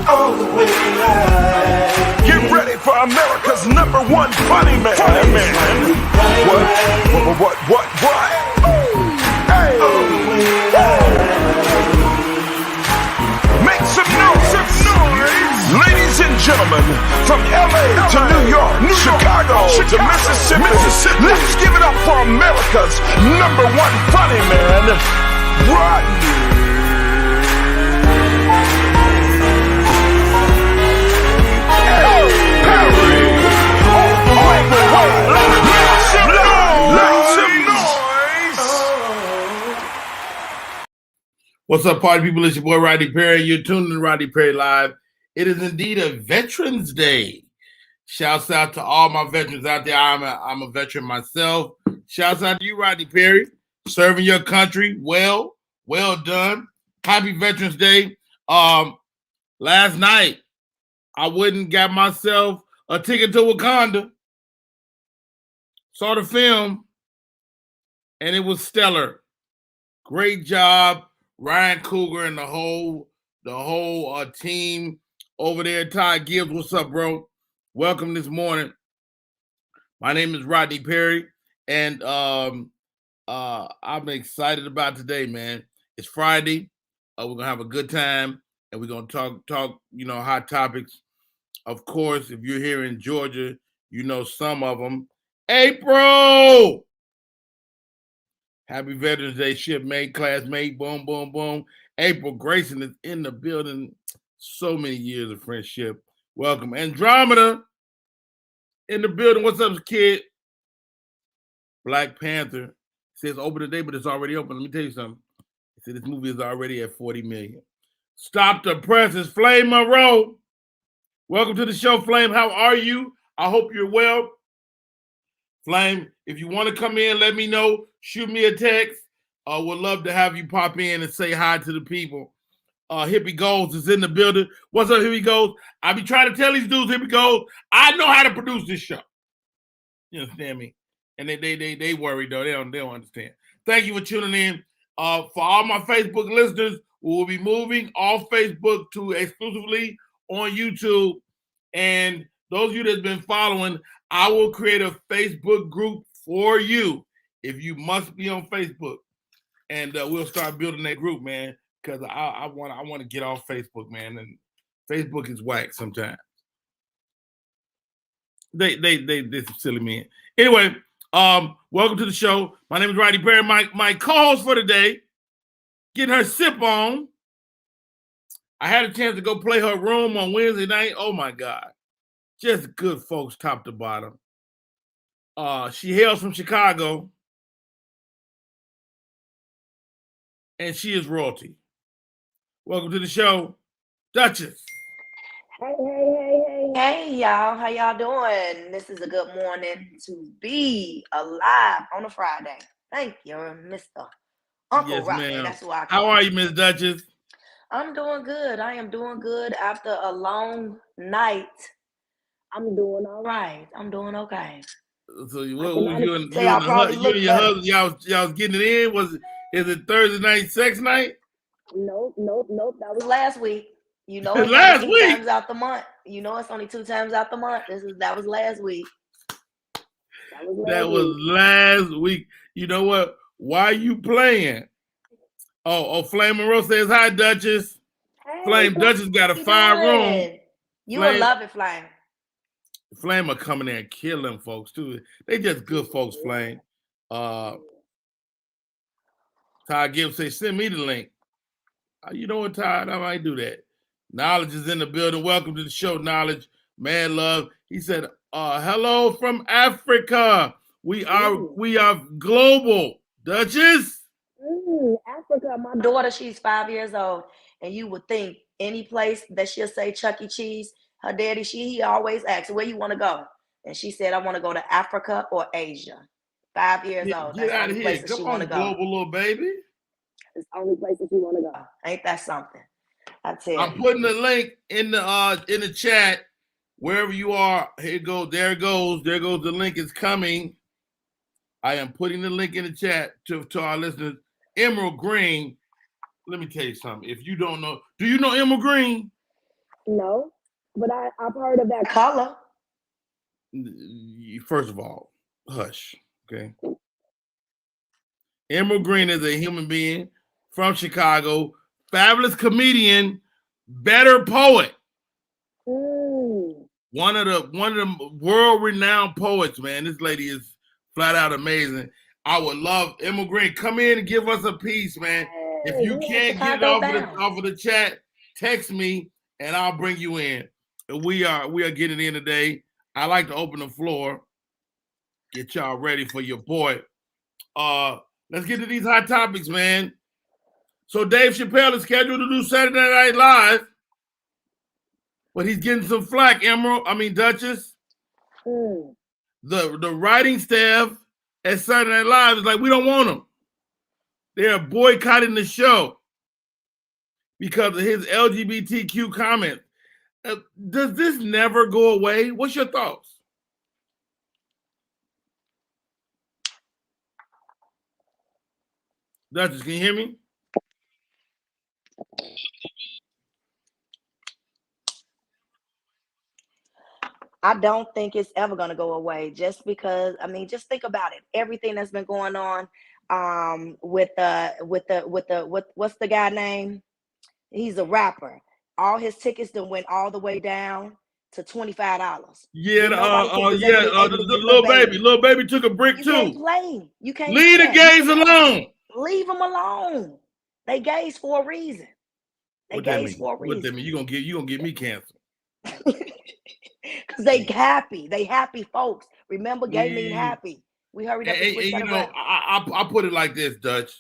All the way live. Get ready for America's #1 funny man. Funny man. What? Hey. All the way live. Make some noise. Ladies and gentlemen, from LA to New York, Chicago to Mississippi, let's give it up for America's #1 funny man, Rodney. What's up, party people? It's your boy Rodney Perry. You're tuned in to Rodney Perry Live. It is indeed a Veterans Day. Shouts out to all my veterans out there. I'm a veteran myself. Shouts out to you, Rodney Perry, serving your country well done. Happy Veterans Day. Last night I went and got myself a ticket to Wakanda. Saw the film, and it was stellar. Great job, Ryan Coogler and the whole team over there. Ty Gibbs, what's up, bro? Welcome this morning. My name is Rodney Perry, and I'm excited about today, man. It's Friday. We're gonna have a good time, and we're gonna talk, hot topics. Of course, if you're here in Georgia, you know some of them. April! Happy Veterans Day, shipmate, classmate, boom, boom, boom. April Grayson is in the building. So many years of friendship. Welcome. Andromeda in the building. What's up, kid? Black Panther says open today, but it's already open. Let me tell you something. It said this movie is already at 40 million. Stop the press. It's Flame Monroe. Welcome to the show, Flame. How are you? I hope you're well. Flame, if you want to come in, let me know. Shoot me a text. Would love to have you pop in and say hi to the people. Hippie Goals is in the building. What's up, Hippie Goals? I be trying to tell these dudes, Hippie Goals, I know how to produce this show. You understand me? And they worry though. They don't understand. Thank you for tuning in. For all my Facebook listeners, we will be moving off Facebook to exclusively on YouTube. And those of you that's been following, I will create a Facebook group for you if you must be on Facebook, and we'll start building that group, man. Because I want to get off Facebook, man, and Facebook is whack sometimes. They some silly men. Anyway, welcome to the show. My name is Rodney Perry. My co-host for today, getting her sip on. I had a chance to go play her room on Wednesday night. Oh my God. Just good folks, top to bottom. She hails from Chicago, and she is royalty. Welcome to the show, Duchess. Hey, y'all. How y'all doing? This is a good morning to be alive on a Friday. Thank you, Mr. Uncle Rodney. That's who I call. How are you, Miss Duchess? I'm doing good. I am doing good after a long night. I'm doing all right. I'm doing okay. So you and your husband, y'all was getting it in? Is it Thursday night sex night? Nope. That was last week. You know, it's last only week. 2 times out the month. You know, it's only 2 times out the month. That was last week. That was last week. You know what? Why are you playing? Oh, Flame Monroe says hi, Duchess. Hey, Flame, Duchess got a 5-room. You will love it, Flame. Flame are coming there and killing folks too. They just good folks, Flame. Todd Gibbs say, send me the link. You know what, Todd? I might do that. Knowledge is in the building. Welcome to the show, Knowledge. Man love. He said, hello from Africa. We are global. Duchess? Africa. My daughter, she's 5 years old. And you would think any place that she'll say Chuck E. Cheese, her daddy, he always asks, where you want to go? And she said, I want to go to Africa or Asia. 5 years old. Get out of here. Come on, global little baby. It's the only place that you want to go. Ain't that something? I tell you. I'm putting the link in the chat. Wherever you are, here it goes. There it goes. There goes the link. It's coming. I am putting the link in the chat to our listeners. Emerald Green let me tell you something. If you don't know, do you know Emma Green? No, but I've heard of that color. First of all, hush. Okay. Emma Green is a human being from Chicago, fabulous comedian, better poet. Mm. One of the world-renowned poets, man. This lady is flat out amazing. I would love Emma Green. Come in and give us a piece, man. If you can't get it off of the chat, text me and I'll bring you in. We are getting in today. I like to open the floor. Get y'all ready for your boy. Let's get to these hot topics, man. So Dave Chappelle is scheduled to do Saturday Night Live, but he's getting some flack. Duchess. Mm. The writing staff at Saturday Night Live is like, we don't want him. They're boycotting the show because of his LGBTQ comments. Does this never go away? What's your thoughts? Duchess, can you hear me? I don't think it's ever going to go away just because, just think about it. Everything that's been going on what's the guy name? He's a rapper. All his tickets that went all the way down to $25. Yeah, the little baby took a brick too. You can't play. You can't leave the gays alone. Leave them alone. They gays for a reason. What that mean? You gonna get me canceled? Because they happy. They happy folks. Remember, gay mean happy. We hurried up and switched that around. I put it like this, Dutch.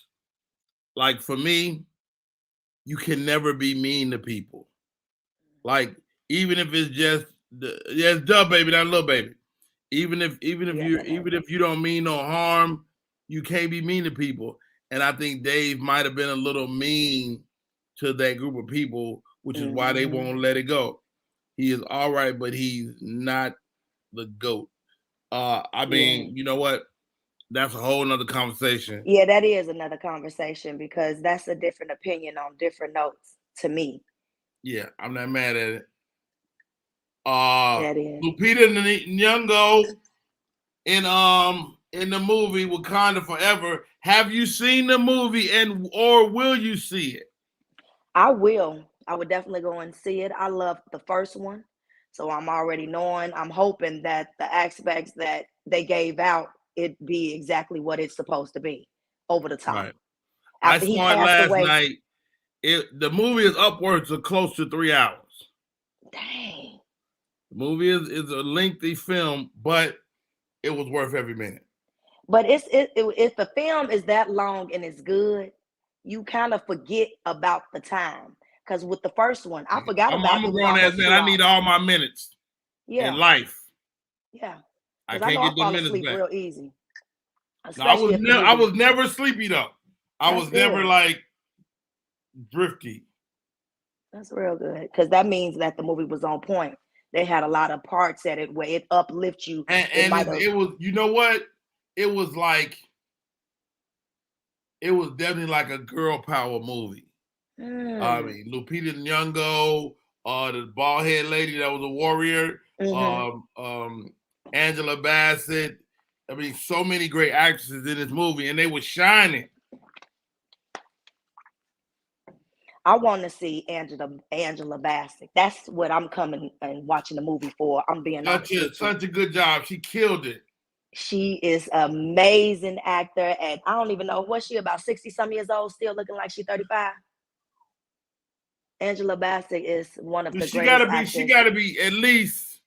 Like for me, you can never be mean to people. Like even if it's just Dub Baby, not Little Baby. Even if you don't mean no harm, you can't be mean to people. And I think Dave might have been a little mean to that group of people, which is why they won't let it go. He is all right, but he's not the GOAT. You know what? That's a whole nother conversation. Yeah, that is another conversation because that's a different opinion on different notes to me. Yeah, I'm not mad at it. That is. Lupita Nyong'o in the movie Wakanda Forever. Have you seen the movie or will you see it? I will. I would definitely go and see it. I loved the first one. So I'm already knowing. I'm hoping that the aspects that they gave out, it be exactly what it's supposed to be. Over the top. Right. I saw it last night. The movie is upwards of close to 3 hours. Dang. The movie is a lengthy film, but it was worth every minute. But if the film is that long and it's good, you kind of forget about the time. Because with the first one, I forgot about it. I'm a grown ass man. I need all my minutes in life. Yeah. I can't get the minutes back. Real easy. No, I was never sleepy though. I was never like drifty. That's real good. Because that means that the movie was on point. They had a lot of parts at it where it uplifts you. And it was, you know what? It was definitely like a girl power movie. Lupita Nyong'o, the bald head lady that was a warrior, Angela Bassett. So many great actresses in this movie, and they were shining. I want to see Angela Bassett. That's what I'm coming and watching the movie for. I'm being honest. Such a good job. She killed it. She is an amazing actor, and I don't even know what she about 60-some years old, still looking like she's 35. Angela Bassett is one of the greatest actors. She got to be at least.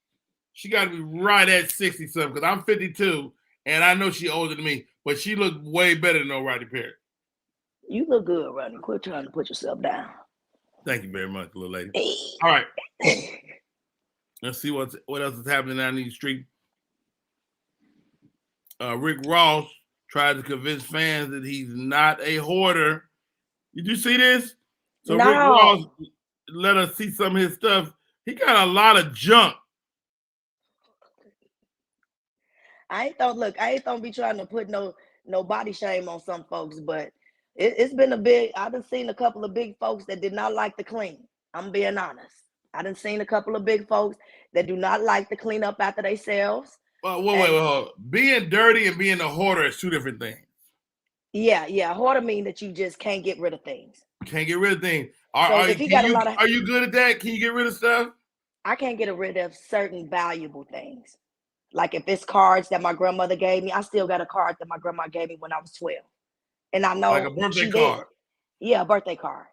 She got to be right at 60-something because I'm 52, and I know she's older than me, but she looked way better than Rodney Perry. You look good, Rodney. Quit trying to put yourself down. Thank you very much, little lady. Hey. All right. Let's see what else is happening down the street. Rick Ross tried to convince fans that he's not a hoarder. Did you see this? So no. Rick Ross let us see some of his stuff. He got a lot of junk. I ain't don't be trying to put no body shame on some folks, but It's been a big. I done seen a couple of big folks that did not like to clean. I'm being honest. I done seen a couple of big folks that do not like to clean up after themselves. Well, wait. Being dirty and being a hoarder is two different things. Yeah. Hoarder mean that you just can't get rid of things. Can't get rid of things. So if he got a lot of, are you good at that? Can you get rid of stuff? I can't get rid of certain valuable things. Like if it's cards that my grandmother gave me, I still got a card that my grandma gave me when I was 12. And I know like a birthday card. Yeah, a birthday card.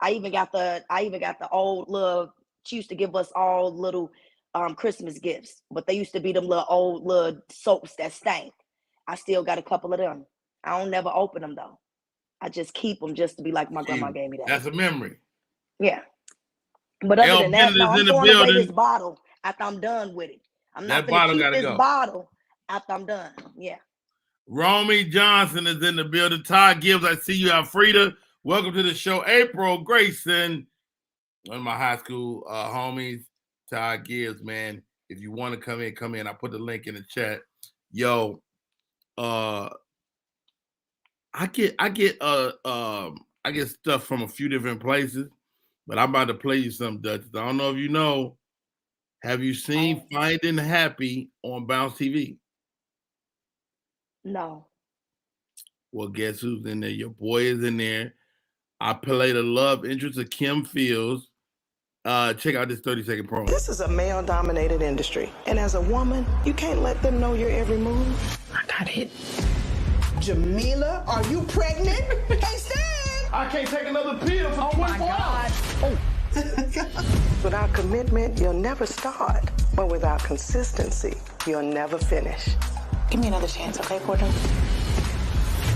I even got the old little, she used to give us all little Christmas gifts, but they used to be them little soaps that stank. I still got a couple of them. I don't never open them though. I just keep them just to be like my grandma gave me that. That's a memory. Yeah. But other than that, no, I'm throwing away this bottle after I'm done with it. I'm not going to keep this bottle after I'm done. Yeah. Romy Johnson is in the building. Todd Gibbs, I see you. Alfreda, welcome to the show. April Grayson, one of my high school homies. Todd Gibbs, man. If you want to come in. I put the link in the chat. Yo, I get stuff from a few different places, but I'm about to play you some Duchess. I don't know if you know. Have you seen Finding Happy on Bounce TV? No. Well, guess who's in there? Your boy is in there. I played a love interest of Kim Fields. Check out this 30-second promo. This is a male-dominated industry, and as a woman, you can't let them know your every move. I got it. Jamila, are you pregnant? Hey, Stan! I can't take another pill for 24 hours. Oh. Without commitment, you'll never start. But without consistency, you'll never finish. Give me another chance, okay, Porter?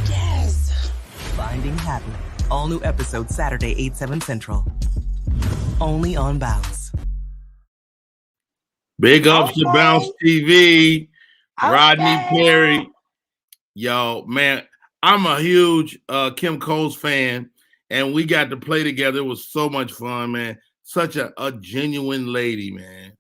Yes! Finding Happy. All new episodes Saturday, 8/7 Central. Only on Bounce. Big ups to Bounce TV. Rodney Perry. Yo, man, I'm a huge Kim Coles fan, and we got to play together. It was so much fun, man. Such a genuine lady, man.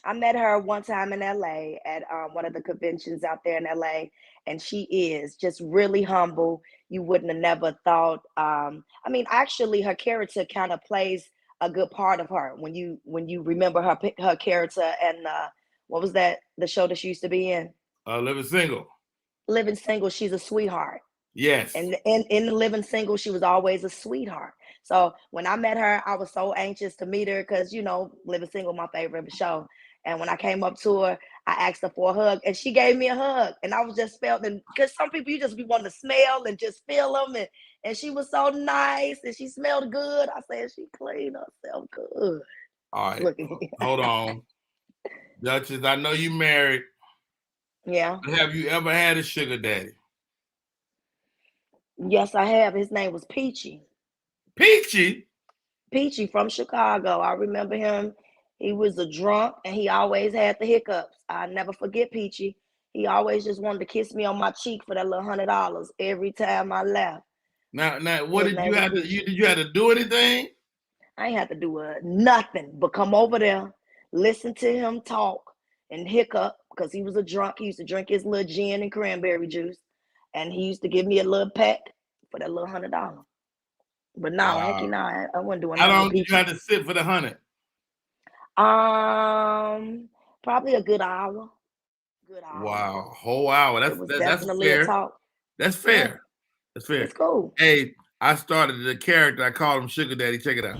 I met her one time in LA at one of the conventions out there in LA, and she is just really humble. You wouldn't have never thought. Actually, her character kind of plays a good part of her when you remember her character and what was that, the show that she used to be in? Living Single. Living Single. She's a sweetheart. Yes. And in the Living Single, she was always a sweetheart. So when I met her, I was so anxious to meet her because, Living Single, my favorite show. And when I came up to her, I asked her for a hug, and she gave me a hug. And I was just felt, because some people you just be wanting to smell and just feel them. And she was so nice, and she smelled good. I said she cleaned herself good. All right, hold on, Duchess. I know you married. Yeah. Have you ever had a sugar daddy? Yes, I have. His name was Peachy. Peachy? Peachy from Chicago. I remember him. He was a drunk, and he always had the hiccups. I never forget Peachy. He always just wanted to kiss me on my cheek for that little $100 every time I left. Now, what did you have to? Did you have to do anything? I ain't have to do nothing but come over there, listen to him talk, and hiccup because he was a drunk. He used to drink his little gin and cranberry juice, and he used to give me a little peck for that little $100. But no, heck, no, I wasn't doing. How long did you have to sit for the 100? Probably a good hour. Wow, whole hour. That's fair. That's fair. Yeah. That's fair. It's cool. Hey, I started the character. I called him Sugar Daddy. Check it out.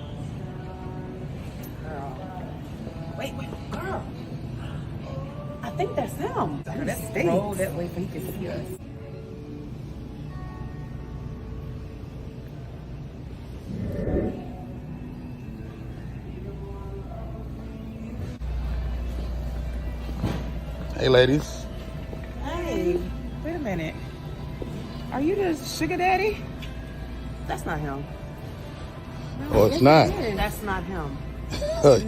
Wait, girl. I think that's him. Let's roll that way so he can see us. Hey, ladies. Hey, wait a minute. Are you the sugar daddy? That's not him. No, oh, it's not. That's not him.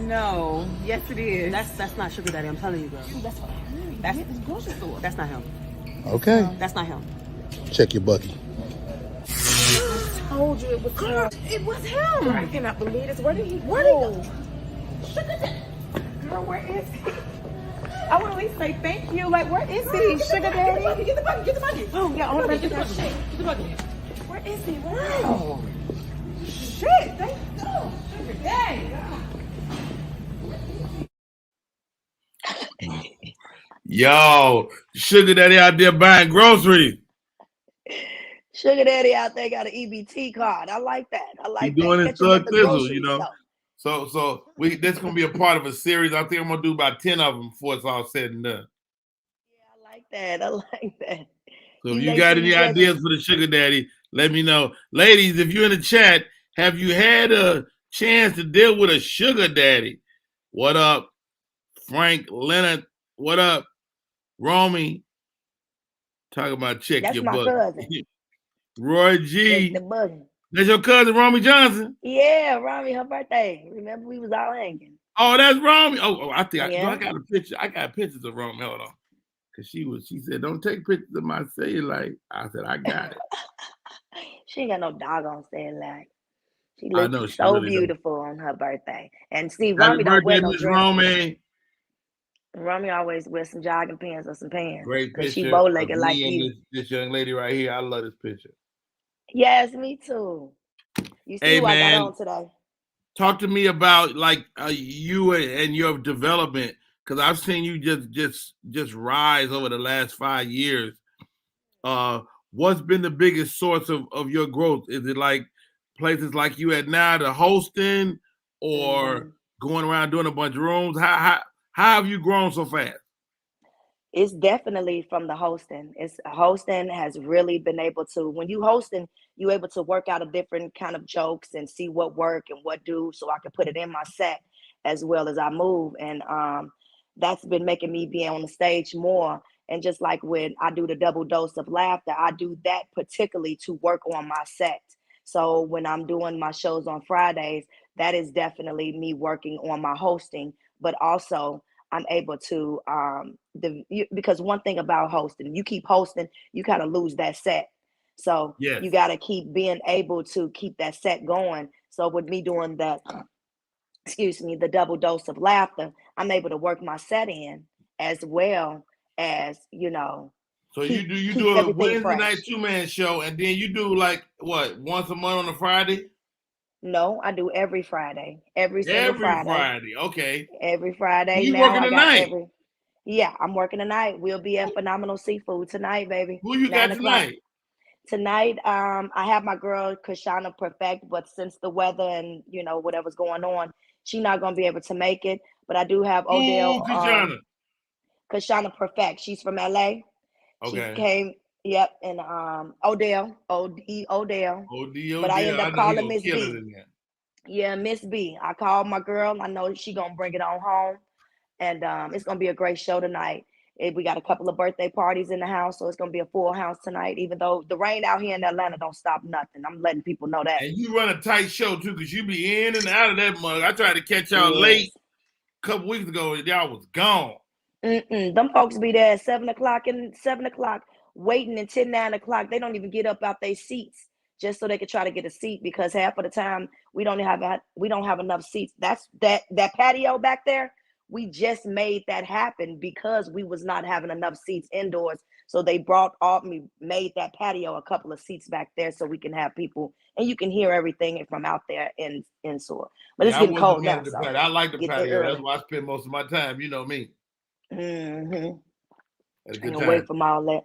No. Yes, it is. That's not sugar daddy. I'm telling you, girl. That's what I heard. That's the grocery store. That's not him. Okay. That's not him. Check your bucky. I told you it was him. It was him. I cannot believe this. Where did he go? Sugar daddy. Girl, where is he? I want to at least say thank you. Like, where is he? Sugar daddy. Get the bucket. Oh, yeah, I want to get the bucket. Get the bucket. Where is he? Wow. Shit, they sugar daddy. Yo, sugar daddy out there buying groceries. Sugar daddy out there got an EBT card. I like that. I He like doing that. his Catch him at thug the thizzle, grocery you know. store. So this gonna be a part of a series. I think I'm gonna do about 10 of them before it's all said and done. Yeah, I like that. I like that. So if You you make got sure any you catch ideas for the sugar daddy, let me know. Ladies, if you're in the chat, have you had a chance to deal with a sugar daddy? What up, Frank Leonard? What up, Romy? Talk about check That's your my butt. cousin. Roy Check G. the button. That's your cousin, Romy Johnson? Yeah, Romy, her birthday. Remember we was all hanging. Oh, that's Romy. I think Yeah. I got a picture. I got pictures of Romy. Hold on. Cause she said, don't take pictures of my cellulite. I said, I got it. She ain't got no doggone cellulite. She I looks know she so really does. beautiful on her birthday. And see, Happy Romy don't wear birthday, no Miss dresses. Romy. Romy always wears some jogging pants or some pants. Great Because she picture bow-legged of like me you. and this young lady right here. I love this picture. Yes, me too. You see Hey, who I got man. on today? Talk to me about like you and your development, because I've seen you just rise over the last 5 years. What's been the biggest source of your growth? Is it like places like you at now, the hosting, or going around doing a bunch of rooms? How have you grown so fast? It's definitely from the hosting. It's hosting has really been able to, when you hosting, you able to work out a different kind of jokes and see what work and what do, so I can put it in my set as well as I move. And that's been making me be on the stage more. And just like when I do the double dose of laughter, I do that particularly to work on my set. So when I'm doing my shows on Fridays, that is definitely me working on my hosting, but also I'm able to because one thing about hosting, you keep hosting, you kind of lose that set. So Yes. you got to keep being able to keep that set going. So with me doing that, the double dose of laughter, I'm able to work my set in as well as, So you do a everything Wednesday night fresh. 2-man show, and then you do like what, once a month on a Friday? No, I do every Friday, every single Every Friday. Friday, okay. Every Friday. You Now working I got tonight? Yeah, I'm working tonight. We'll be at Phenomenal Seafood tonight, baby. Who you 9 got o'clock. tonight? Tonight, I have my girl Kashana Perfect, but since the weather and whatever's going on, she's not gonna be able to make it. But I do have Odell, Kashana. Kashana Perfect. She's from LA. She Okay. came, yep, and Odell. Odell. But I end I up know he calling gonna Miss kill it B. in there. Yeah, Miss B. I called my girl. I know she gonna bring it on home. And it's gonna be a great show tonight. We got a couple of birthday parties in the house, so it's gonna be a full house tonight. Even though the rain out here in Atlanta don't stop nothing, I'm letting people know that. And you run a tight show too, because you be in and out of that mug. I tried to catch y'all late a couple weeks ago, and y'all was gone. Them folks be there at 7 o'clock and 7 o'clock, waiting until 9 o'clock. They don't even get up out their seats just so they could try to get a seat, because half of the time we don't have enough seats. That's that patio back there. We just made that happen because we was not having enough seats indoors. So they made that patio a couple of seats back there so we can have people and you can hear everything from out there indoor. But it's getting cold now. So I like the get there patio. That's early. why I spend most of my time. You know me. Mm-hmm. Had a I good can time. wait from all that.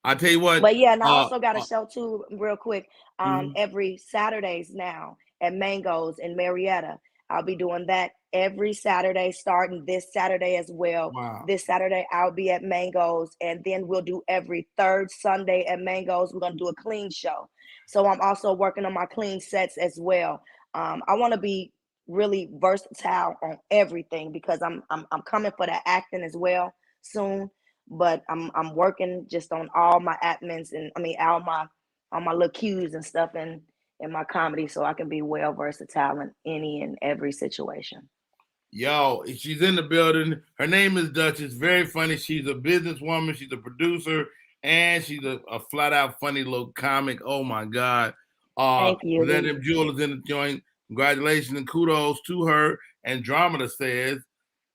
I tell you what. But yeah, and I also got a show too, real quick. Mhm. Every Saturdays now at Mango's in Marietta. I'll be doing that every Saturday, starting this Saturday as well. Wow. This Saturday I'll be at Mango's, and then we'll do every third Sunday at Mango's. We're gonna do a clean show. So I'm also working on my clean sets as well. I want to be really versatile on everything because I'm coming for the acting as well soon. But I'm working just on all my admins and all my little cues and stuff in my comedy, so I can be well versatile in any and every situation. Yo, she's in the building. Her name is Duchess. Very funny. She's a businesswoman. She's a producer, and she's a flat out funny little comic. Oh my God. Thank you. Let them jewelers in the joint. Congratulations and kudos to her. Andromeda says,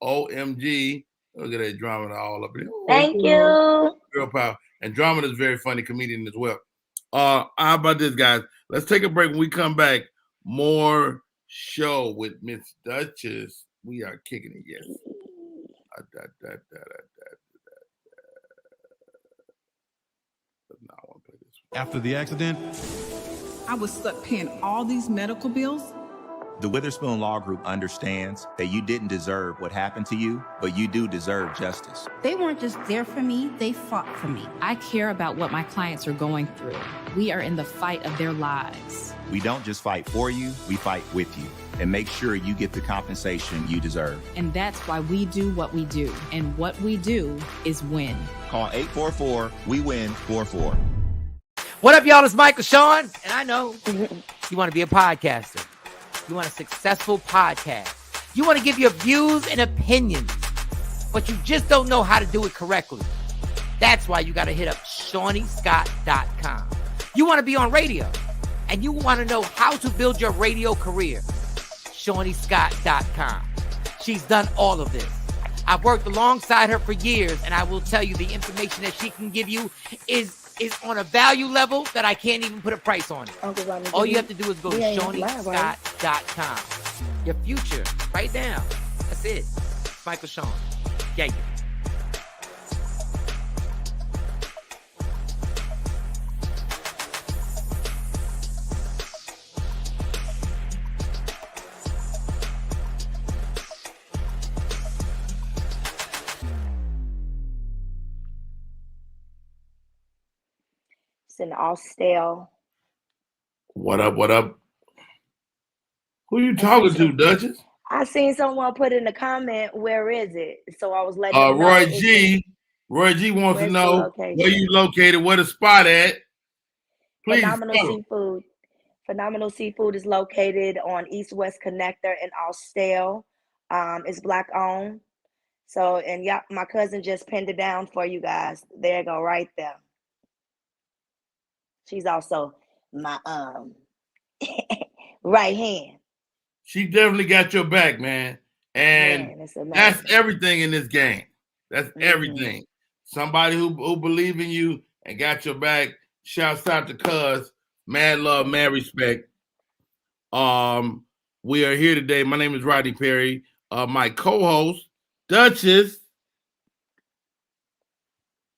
OMG. Look at that Andromeda all up in there. Thank you. Girl power. Andromeda is a very funny comedian as well. How about this, guys? Let's take a break. When we come back, more show with Miss Duchess. We are kicking it, yes. After the accident, I was stuck paying all these medical bills. The Witherspoon Law Group understands that you didn't deserve what happened to you, but you do deserve justice. They weren't just there for me, they fought for me. I care about what my clients are going through. We are in the fight of their lives. We don't just fight for you, we fight with you and make sure you get the compensation you deserve. And that's why we do what we do. And what we do is win. Call 844-WE-WIN-44. What up, y'all? It's Michael Sean, and I know you want to be a podcaster. You want a successful podcast. You want to give your views and opinions, but you just don't know how to do it correctly. That's why you got to hit up ShawneeScott.com. You want to be on radio, and you want to know how to build your radio career. ShawneeScott.com. She's done all of this. I've worked alongside her for years, and I will tell you the information that she can give you is on a value level that I can't even put a price on it. All you have to do is go to ShawneeScott.com. Your future, right now. That's it. Michael Sean. Yeah. It's an Austell. What up? What up? Who you talking to, Duchess? I seen someone put in the comment, where is it? So I was letting Roy G. Roy G wants to know where you located, where the spot at. Please. Phenomenal Seafood is located on East-West Connector in Austell. It's Black owned. So, and yeah, my cousin just pinned it down for you guys. There you go, right there. She's also my right hand. She definitely got your back, man. And that's everything in this game. That's everything. Somebody who believe in you and got your back. Shouts out to Cuz. Mad love, mad respect. We are here today. My name is Rodney Perry. My co-host, Duchess.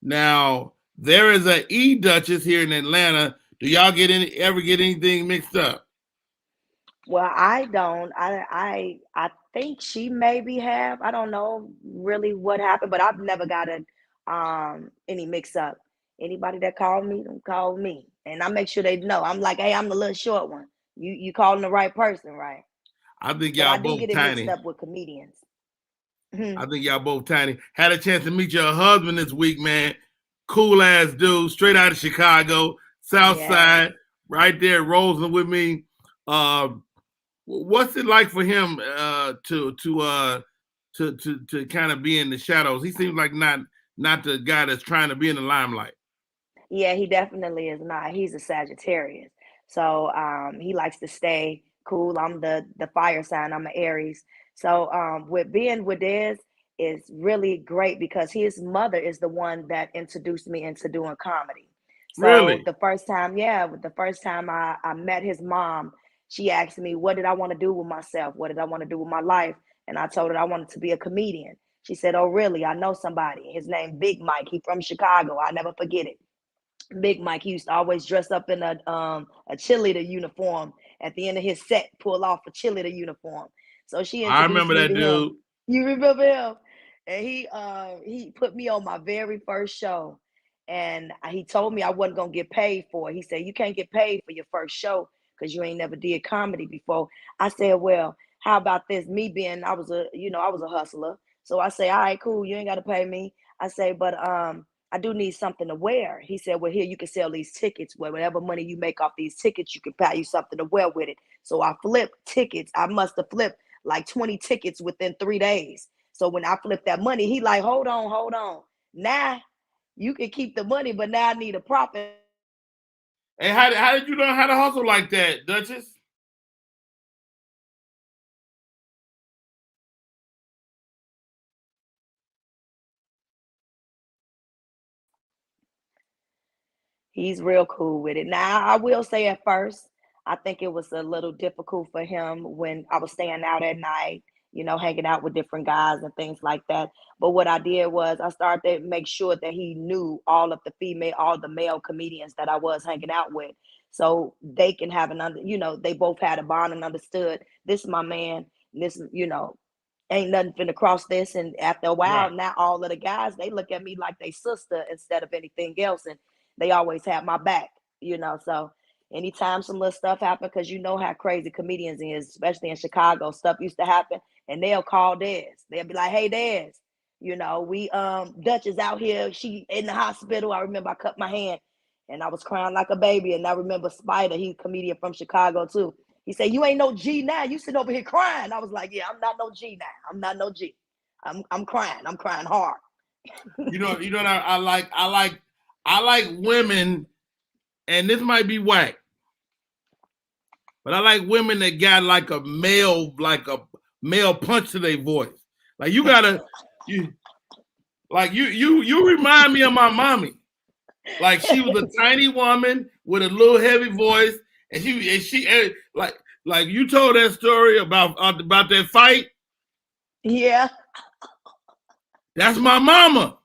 Now, there is a E-Duchess here in Atlanta. Do y'all ever get anything mixed up? Well, I don't. I think she maybe have. I don't know really what happened, but I've never gotten any mix up. Anybody that called me, call me. And I make sure they know. I'm like, hey, I'm the little short one. You calling the right person, right? I think y'all both get it tiny. Mixed up with comedians. I think y'all both tiny. Had a chance to meet your husband this week, man. Cool ass dude, straight out of Chicago, South Side, right there, rolling with me. What's it like for him to kind of be in the shadows? He seems like not the guy that's trying to be in the limelight. Yeah, he definitely is not. He's a Sagittarius, so he likes to stay cool. I'm the fire sign. I'm an Aries. So with being with Dez is really great because his mother is the one that introduced me into doing comedy. So really? the first time I met his mom, she asked me, what did I want to do with myself? What did I want to do with my life? And I told her I wanted to be a comedian. She said, oh, really? I know somebody. His name Big Mike. He from Chicago. I'll never forget it. Big Mike, he used to always dress up in a cheerleader uniform. At the end of his set, pull off a cheerleader uniform. So I remember that dude. Him. You remember him? And he put me on my very first show. And he told me I wasn't going to get paid for it. He said, you can't get paid for your first show because you ain't never did comedy before. I said, well, how about this? Me being, I was a hustler. So I say, all right, cool. You ain't got to pay me. I say, but I do need something to wear. He said, well, here, you can sell these tickets. Whatever money you make off these tickets, you can buy you something to wear with it. So I flipped tickets. I must have flipped like 20 tickets within 3 days. So when I flipped that money, he like, hold on. Now you can keep the money, but now I need a profit. And how did you learn how to hustle like that, Duchess? He's real cool with it. Now, I will say at first, I think it was a little difficult for him when I was staying out at night, hanging out with different guys and things like that. But what I did was I started to make sure that he knew all the male comedians that I was hanging out with. So they can have they both had a bond and understood this is my man. This is, ain't nothing finna cross this. And after a while, Right. now all of the guys, they look at me like they sister instead of anything else. And they always have my back, So anytime some little stuff happen, because you know how crazy comedians is, especially in Chicago, stuff used to happen, and they'll call Dez. They'll be like, "Hey, Dez, we Dutch is out here. She in the hospital. I remember I cut my hand, and I was crying like a baby. And I remember Spider, he's a comedian from Chicago too. He said, "You ain't no G now. You sitting over here crying." I was like, "Yeah, I'm not no G now. I'm not no G. I'm crying. I'm crying hard." What I like women, and this might be whack, but I like women that got like a male punch to their voice. Like you remind me of my mommy. Like she was a tiny woman with a little heavy voice, and she like you told that story about that fight. Yeah. That's my mama.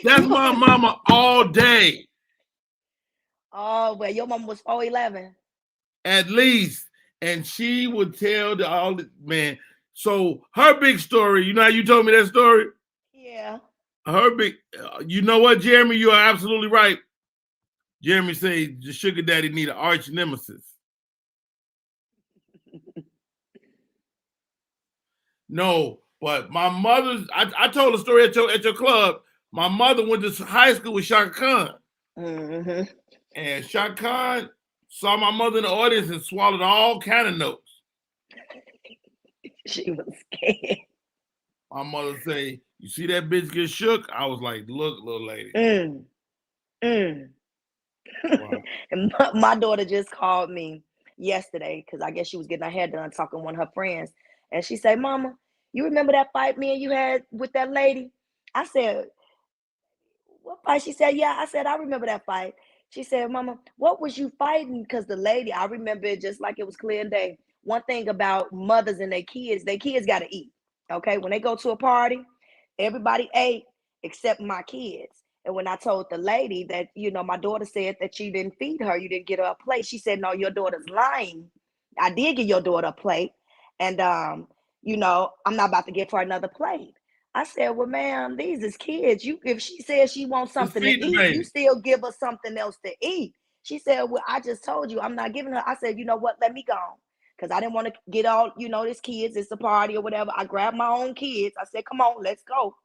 That's my mama all day. Oh, well, your mama was 4'11". At least. And she would tell man. So her big story, you know how you told me that story? Yeah. Her big, you know what, Jeremy? You are absolutely right. Jeremy said the sugar daddy need an arch nemesis. No, but my mother's, I told a story at your club. My mother went to high school with Shaka Khan. Mm-hmm. And Shaka Khan saw my mother in the audience and swallowed all kind of notes. She was scared. My mother say, "You see that bitch get shook?" I was like, "Look, little lady." Wow. And my daughter just called me yesterday because I guess she was getting her hair done talking to one of her friends. And she said, "Mama, you remember that fight me and you had with that lady?" I said, "What fight?" She said, "Yeah." I said, "I remember that fight." She said, "Mama, what was you fighting?" Because the lady, I remember it just like it was clear day. One thing about mothers and their kids got to eat. Okay. When they go to a party, everybody ate except my kids. And when I told the lady that, my daughter said that you didn't feed her, you didn't get her a plate. She said, "No, your daughter's lying. I did get your daughter a plate. And, I'm not about to give her another plate." I said, "Well, ma'am, these is kids. If she says she wants something to eat, you still give her something else to eat." She said, "Well, I just told you I'm not giving her." I said, "You know what? Let me go." Because I didn't want to get all, this kids, it's a party or whatever. I grabbed my own kids. I said, "Come on, let's go.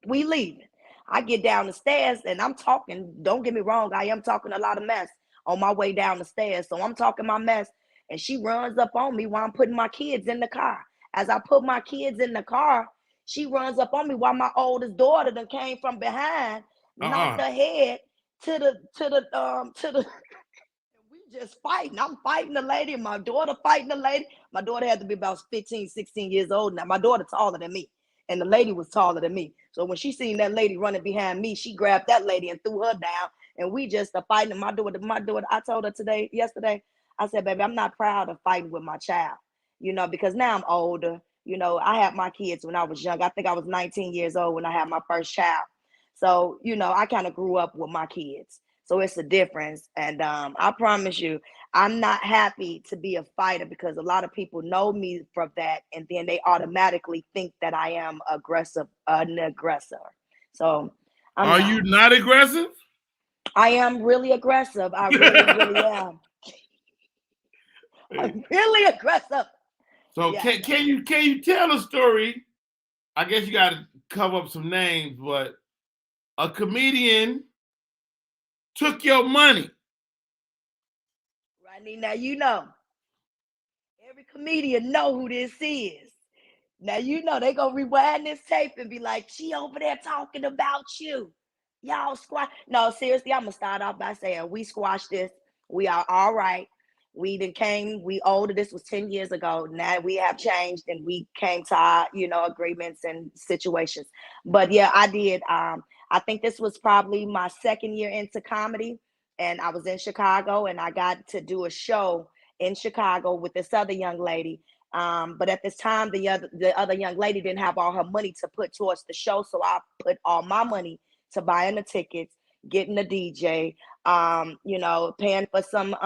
We leaving." I get down the stairs and I'm talking. Don't get me wrong, I am talking a lot of mess on my way down the stairs. So I'm talking my mess, and she runs up on me while I'm putting my kids in the car. As I put my kids in the car, she runs up on me while my oldest daughter that came from behind, knocked her head to the we just fighting. I'm fighting the lady, and my daughter fighting the lady. My daughter had to be about 15, 16 years old now. My daughter taller than me, and the lady was taller than me. So when she seen that lady running behind me, she grabbed that lady and threw her down, and we just are fighting. And my daughter, I told her yesterday, I said, "Baby, I'm not proud of fighting with my child, because now I'm older. I had my kids when I was young. I think I was 19 years old when I had my first child. So, I kind of grew up with my kids. So it's a difference. And I promise you, I'm not happy to be a fighter because a lot of people know me from that. And then they automatically think that I am an aggressor. So Are you not aggressive? I am really aggressive. I really, really am. I'm really aggressive. So yeah. Can you tell a story? I guess you got to cover up some names, but a comedian took your money. Rodney, now every comedian know who this is. Now they gonna rewind this tape and be like, "She over there talking about you. Y'all squash." No, seriously, I'm gonna start off by saying we squashed this. We are all right. We older. This was 10 years ago. Now we have changed and we came to our, agreements and situations. But yeah, I did. I think this was probably my second year into comedy, and I was in Chicago, and I got to do a show in Chicago with this other young lady. But at this time, the other young lady didn't have all her money to put towards the show, so I put all my money to buying the tickets, getting the DJ, paying for some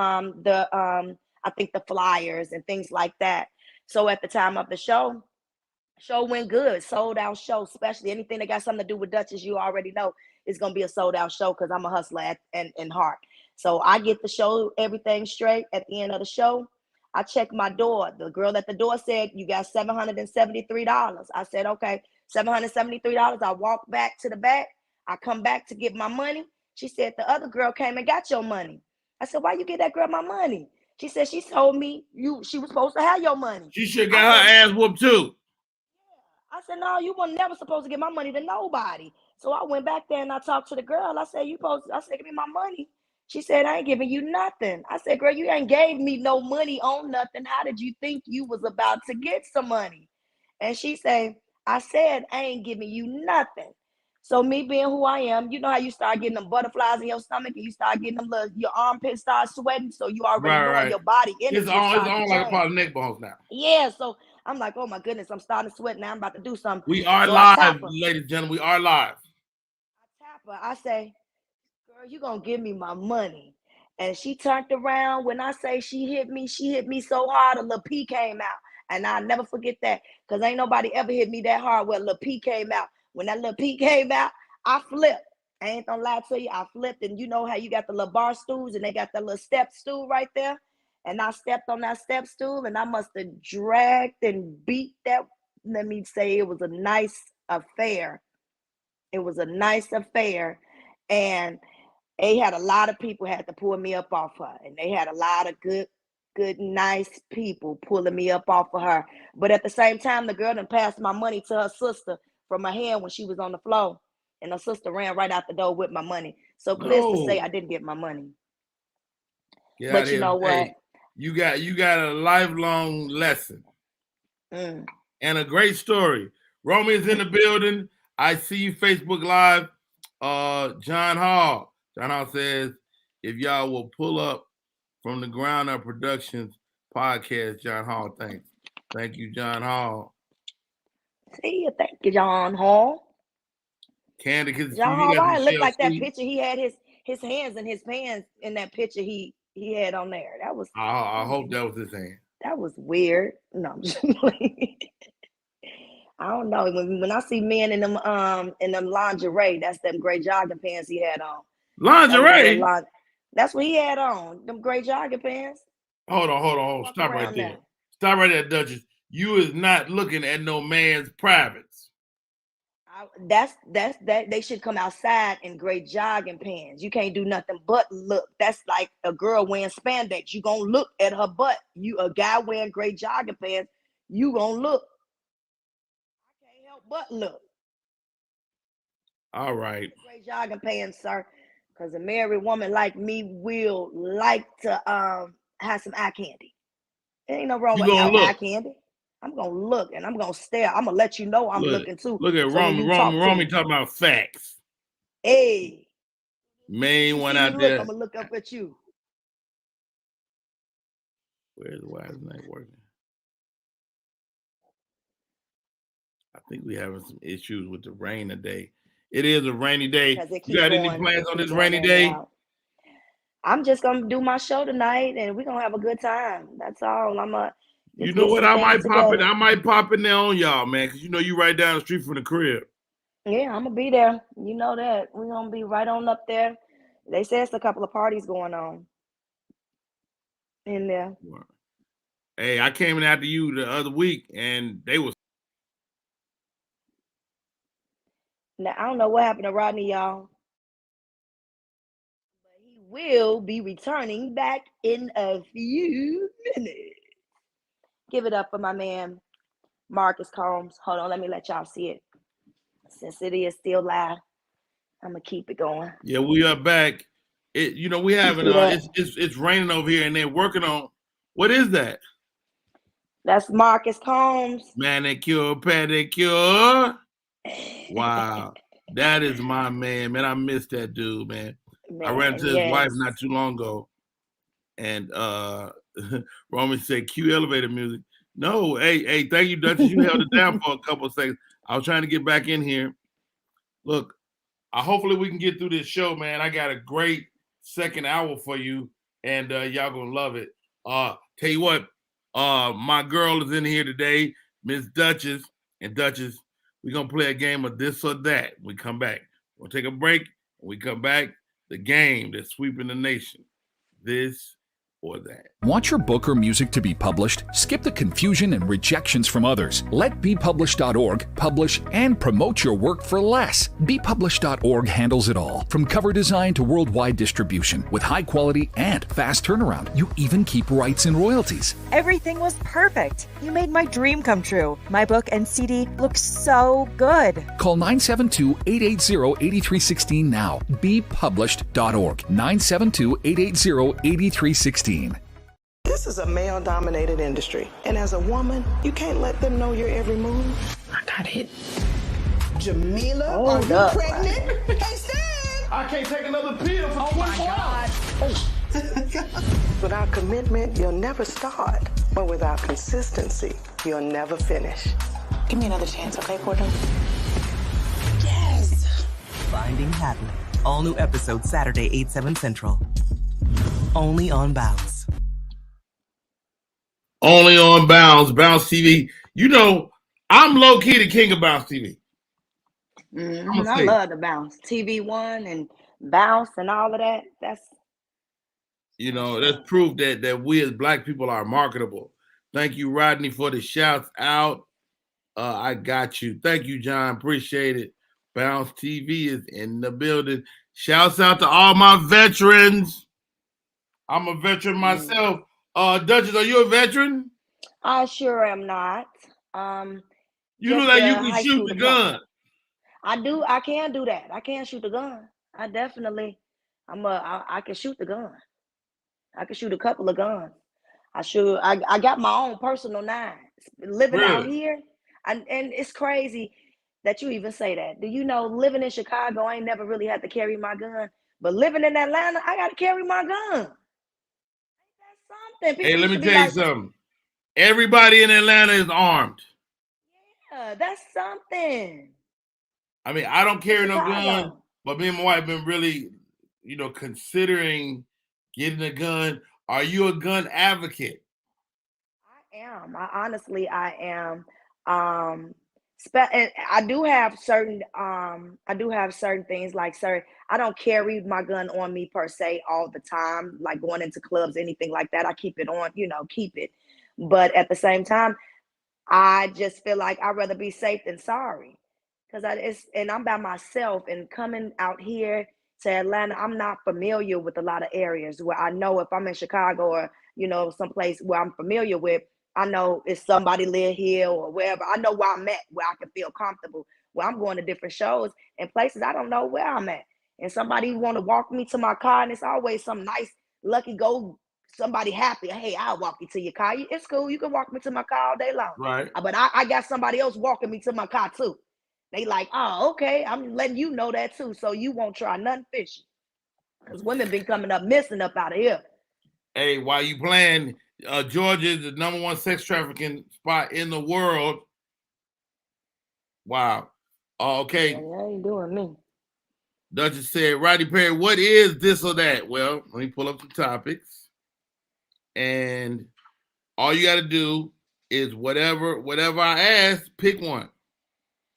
I think the flyers and things like that. So at the time of the show went good, sold out show, especially anything that got something to do with Duchess, you already know it's gonna be a sold out show because I'm a hustler in heart. So I get the show, everything straight. At the end of the show, I check my door. The girl at the door said, "You got $773." I said, "Okay, $773." I walk back to the back. I come back to get my money. She said, "The other girl came and got your money." I said, "Why you get that girl my money?" She said, "She told me she was supposed to have your money." She should have got her ass whooped too. I said, "No, you were never supposed to give my money to nobody." So I went back there and I talked to the girl. I said, I said, "Give me my money." She said, "I ain't giving you nothing." I said, "Girl, you ain't gave me no money on nothing. How did you think you was about to get some money?" And she said, "I said, I ain't giving you nothing." So me being who I am, you know how you start getting them butterflies in your stomach and you start getting them your armpits start sweating. So you already know your body energy. It's on like a part of neck bones now. Yeah, so I'm like, oh my goodness, I'm starting to sweat now. I'm about to do something. We are live, ladies and gentlemen. We are live. I tap her. I say, "Girl, you gonna give me my money?" And she turned around. When I say she hit me so hard a little pee came out. And I'll never forget that because ain't nobody ever hit me that hard where a little pee came out. When that little pee came out, I flipped. I ain't gonna lie to you, I flipped. And you know how you got the little bar stools and they got that little step stool right there? And I stepped on that step stool and I must have dragged and beat that. Let me say it was a nice affair. It was a nice affair. And they had a lot of people had to pull me up off her. And they had a lot of good, nice people pulling me up off of her. But at the same time, the girl done passed my money to her sister from my hand when she was on the floor. And her sister ran right out the door with my money. So clear to say I didn't get my money. But you know what? Hey, you got a lifelong lesson. And a great story. Romy is in the building. I see you Facebook Live. John Hall. John Hall says, if y'all will pull up from the Ground Up Productions podcast, John Hall, thanks. Thank you, John Hall. See you. Thank you, John Hall. Candy, John Hall, why it looked like that picture? He had his hands in his pants in that picture he had on there. That was. I hope that was his hand. That was weird. No, I'm just like, I don't know. When I see men in them lingerie, that's them gray jogging pants he had on. Lingerie? That's what he had on. Them gray jogging pants. Hold on. Stop right there. Stop right there, Duchess. You is not looking at no man's privates. That's they should come outside in gray jogging pants. You can't do nothing but look. That's like a girl wearing spandex. You gonna look at her butt. You a guy wearing gray jogging pants. You gonna look. I can't help but look. All right. Gray jogging pants, sir. Because a married woman like me will like to have some eye candy. There ain't no wrong with eye candy. I'm gonna look and I'm gonna stare. I'm gonna let you know I'm looking too. Look at Romy. Romy talking about facts. Hey, main one out there. I'm gonna look up at you. Where's wise night working? I think we having some issues with the rain today. It is a rainy day. You got any plans on this rainy day? I'm just gonna do my show tonight, and we're gonna have a good time. That's all. You know what? I might pop in there on y'all, man, because you know you right down the street from the crib. Yeah, I'm gonna be there. You know that. We're gonna be right on up there. They say it's a couple of parties going on in there. Hey, I came in after you the other week, and they was. Now I don't know what happened to Rodney, y'all. But he will be returning back in a few minutes. Give it up for my man, Marcus Combs. Hold on, let me let y'all see it. Since it is still live, I'm gonna keep it going. Yeah, we are back. We having it's raining over here, and they're working on what is that? That's Marcus Combs. Manicure, pedicure. Wow. That is my man, man. I miss that dude, man. I ran into his wife not too long ago, and Roman said, "Cue elevator music." No, hey, thank you, Duchess. You held it down for a couple of seconds. I was trying to get back in here. Look, hopefully we can get through this show, man. I got a great second hour for you, and y'all gonna love it. Tell you what, my girl is in here today, Miss Duchess, and Duchess. We're gonna play a game of this or that. We come back. We'll take a break. When we come back, the game that's sweeping the nation. This or that. Want your book or music to be published? Skip the confusion and rejections from others. Let bepublished.org publish and promote your work for less. Bepublished.org handles it all, from cover design to worldwide distribution, with high quality and fast turnaround. You even keep rights and royalties. Everything was perfect. You made my dream come true. My book and CD look so good. Call 972-880-8316 now. Bepublished.org. 972-880-8316. This is a male-dominated industry, and as a woman, you can't let them know your every move. I got hit. Jamila, are you pregnant? Hey, Stan! I can't take another pill for 24 hours. Without commitment, you'll never start. But without consistency, you'll never finish. Give me another chance, okay, Porter? Yes! Finding Happiness. All new episodes Saturday, 8/7 Central. Only on Bounce. Only on Bounce, Bounce TV. You know, I'm low-key the king of Bounce TV. I love the Bounce. TV One and Bounce and all of that. That's proof that we as Black people are marketable. Thank you, Rodney, for the shouts out. I got you. Thank you, John. Appreciate it. Bounce TV is in the building. Shouts out to all my veterans. I'm a veteran myself. Duchess, are you a veteran? I sure am not. You look like you can shoot the gun. I do. I can do that. I can shoot the gun. I definitely. I can shoot the gun. I can shoot a couple of guns. I got my own personal 9. Living out here, and it's crazy that you even say that. Do you know, living in Chicago, I ain't never really had to carry my gun, but living in Atlanta, I got to carry my gun. Ain't that something? Hey, let me tell you something. Everybody in Atlanta is armed. Yeah, that's something. I mean, I don't carry no gun, but me and my wife have been really, considering getting a gun. Are you a gun advocate? I am. I am. And I do have certain things like, sir, I don't carry my gun on me per se all the time, like going into clubs, anything like that. I keep it on, keep it. But at the same time, I just feel like I'd rather be safe than sorry. And I'm by myself, and coming out here to Atlanta, I'm not familiar with a lot of areas where I know if I'm in Chicago or, someplace where I'm familiar with, I know if somebody live here or wherever, I know where I'm at, where I can feel comfortable, where I'm going to different shows and places I don't know where I'm at. And somebody want to walk me to my car, and it's always some nice, lucky go, somebody happy. Hey, I'll walk you to your car. It's cool. You can walk me to my car all day long. Right. But I got somebody else walking me to my car too. They like, oh, okay, I'm letting you know that too, so you won't try nothing fishy. Because women been coming up missing up out of here. Hey, while you playing, Georgia is the #1 sex trafficking spot in the world. Wow. Okay. Yeah, ain't doing me. Duchess said, Rodney Perry, what is this or that? Well, let me pull up some topics. And all you got to do is whatever I ask, pick one.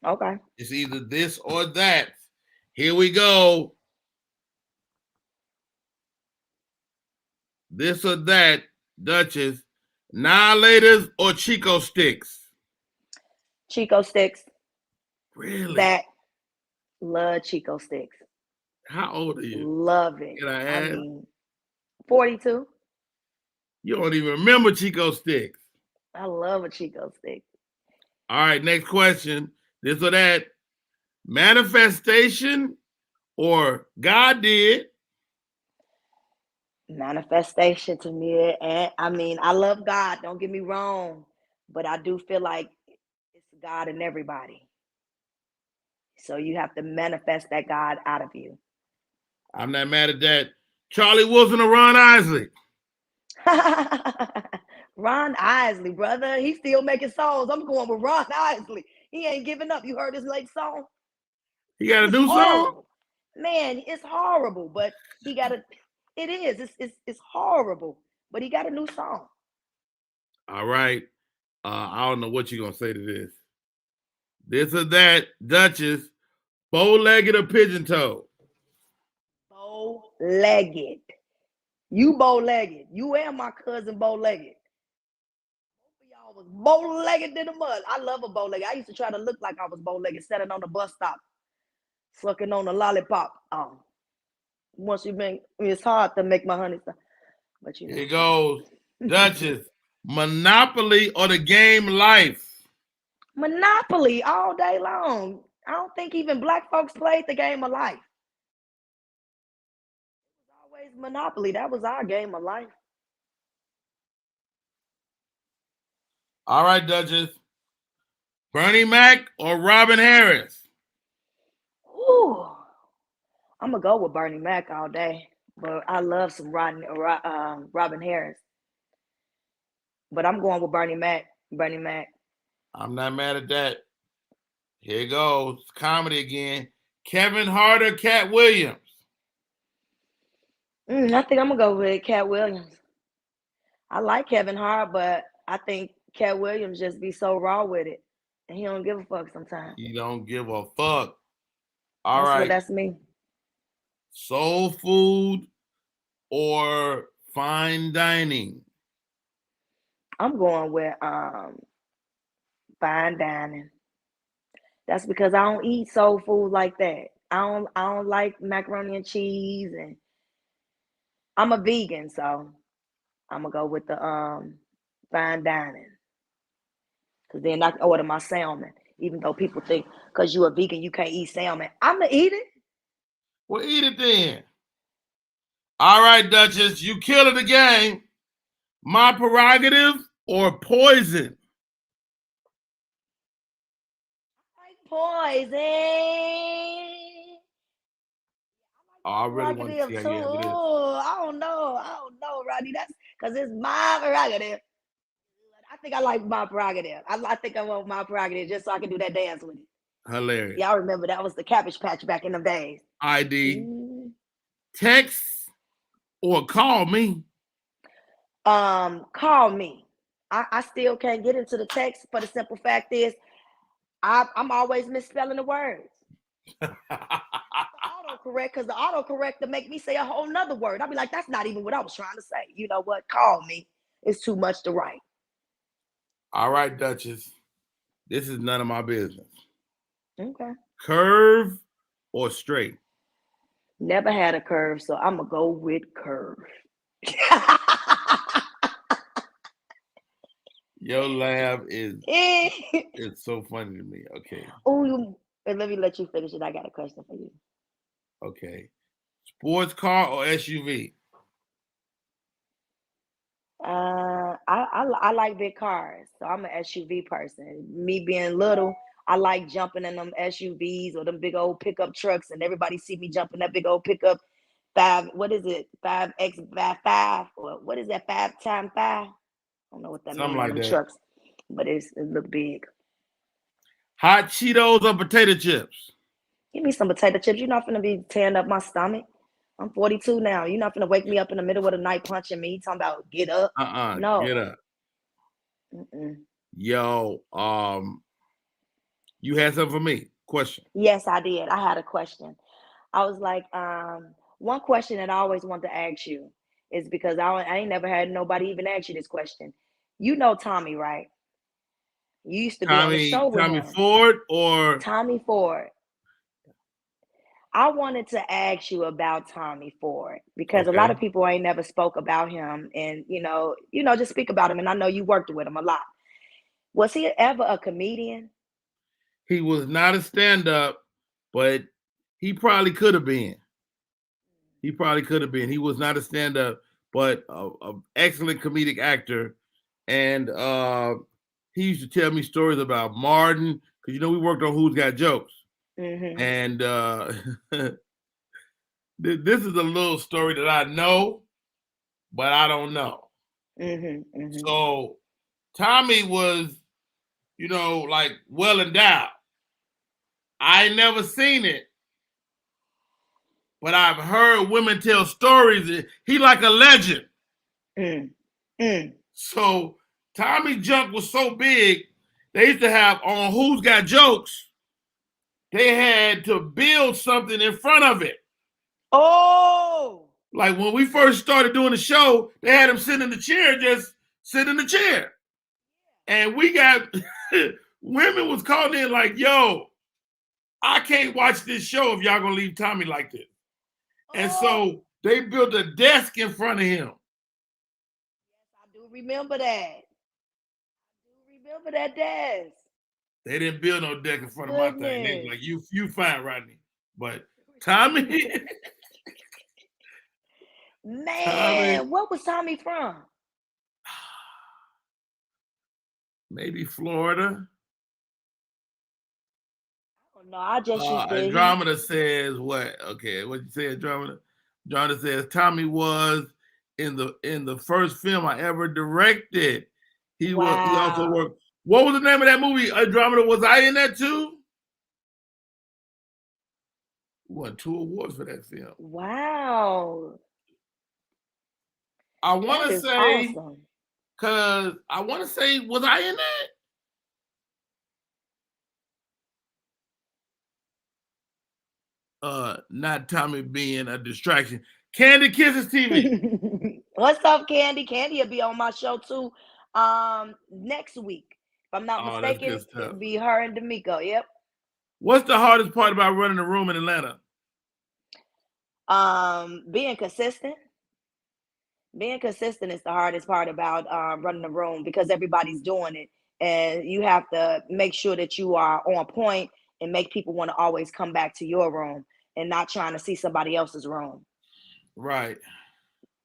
Okay. It's either this or that. Here we go. This or that, Duchess. Annihilators or Chico sticks? Chico sticks. Really? That love Chico sticks. How old are you? Love it. Can I ask? 42. You don't even remember Chico sticks. I love a Chico stick. All right, next question. This or that. Manifestation or God did? Manifestation to me. And I mean, I love God, don't get me wrong, but I do feel like it's God in everybody. So you have to manifest that God out of you. I'm not mad at that. Charlie Wilson or Ron Isley? Ron Isley, brother. He's still making songs. I'm going with Ron Isley. He ain't giving up. You heard his late song? He got a new song? Man, it's horrible, but he got a. It is. It's horrible, but he got a new song. All right. I don't know what you're gonna say to this. This or that, Duchess, bow-legged or pigeon-toed? Bow-legged. You bow-legged. You and my cousin bow-legged. Both of y'all was bow-legged in the mud. I love a bow-legged. I used to try to look like I was bow-legged, sitting on the bus stop, sucking on a lollipop. Once you've been, it's hard to make my honey stop. But you know. Here goes. Duchess, Monopoly or the game Life? Monopoly all day long. I don't think even black folks played the game of life. It was always Monopoly. That was our game of life. All right, Duchess. Bernie Mac or Robin Harris? Ooh. I'm going to go with Bernie Mac all day. But I love some Robin Harris. But I'm going with Bernie Mac. Bernie Mac. I'm not mad at that. Here goes. Comedy again. Kevin Hart or Cat Williams? I think I'm going to go with Cat Williams. I like Kevin Hart, but I think Cat Williams just be so raw with it. And he don't give a fuck sometimes. He don't give a fuck. All right. That's me. Soul food or fine dining? I'm going with fine dining. That's because I don't eat soul food like that. I don't like macaroni and cheese, and I'm a vegan, so I'm gonna go with the fine dining. Cause then I can order my salmon, even though people think because you're a vegan you can't eat salmon. I'ma eat it. Well, eat it then. All right, Duchess, you killing the game. My Prerogative or Poison? Poison. I really want to see how you handle this. I don't know, Rodney. That's because it's my prerogative. I think I like My Prerogative. I think I want My Prerogative just so I can do that dance with it. Hilarious. Y'all remember that was the Cabbage Patch back in them days. ID. Text or call me? Call me. I still can't get into the text, but the simple fact is I'm always misspelling the words. Autocorrect, because the autocorrect to make me say a whole nother word. I'll be like, that's not even what I was trying to say. You know what? Call me. It's too much to write. All right, Duchess. This is none of my business. Okay. Curve or straight? Never had a curve, so I'm going to go with curve. Your laugh is it's so funny to me. Okay. Oh, let me let you finish it. I got a question for you. Okay. Sports car or SUV? I like big cars, so I'm an SUV person. Me being little, I like jumping in them SUVs or them big old pickup trucks, and everybody see me jumping that big old pickup 5. What is it? 5x5, or what is that? 5x5? I don't know what that Something means. like that. Trucks, but it look big. Hot Cheetos or potato chips? Give me some potato chips. You're not gonna be tearing up my stomach. I'm 42 now. You're not gonna wake me up in the middle of the night punching me, talking about get up. No. Get up. Mm-mm. Yo, you had something for me? Question. Yes, I did. I had a question. I was like, one question that I always want to ask you is because I ain't never had nobody even ask you this question. You know Tommy, right? You used to be on the show with him. Tommy Ford or Tommy Ford. I wanted to ask you about Tommy Ford because a lot of people ain't never spoke about him, and just speak about him. And I know you worked with him a lot. Was he ever a comedian? He was not a stand-up, but he probably could have been. He was not a stand-up, but an excellent comedic actor. And he used to tell me stories about Martin, because we worked on Who's Got Jokes. And this is a little story that I know, but I don't know. So Tommy was, like well endowed. I ain't never seen it, but I've heard women tell stories. He like a legend. So Tommy junk was so big, they used to have on Who's Got Jokes, they had to build something in front of it. Oh! Like when we first started doing the show, they had him sit in the chair, just sit in the chair. And we got, women was calling in like, yo, I can't watch this show if y'all gonna leave Tommy like this. And so they built a desk in front of him. I do remember that. Remember that desk. They didn't build no deck in front of my thing. They was like, you fine, Rodney. But Tommy. Man, what was Tommy from? Maybe Florida. Oh, no, I just used to. Andromeda says what? Okay, what you say, Andromeda? Andromeda says Tommy was in the first film I ever directed. He also worked. What was the name of that movie? Andromeda, was I in that too? We won 2 awards for that film. Wow. I want to say, awesome. because I want to say, was I in that? Not Tommy being a distraction. Candy Kisses TV. What's up, Candy? Candy will be on my show too next week. If I'm not mistaken, it'll be her and D'Amico. Yep. What's the hardest part about running a room in Atlanta? Being consistent. Being consistent is the hardest part about running a room, because everybody's doing it, and you have to make sure that you are on point and make people want to always come back to your room and not trying to see somebody else's room. Right.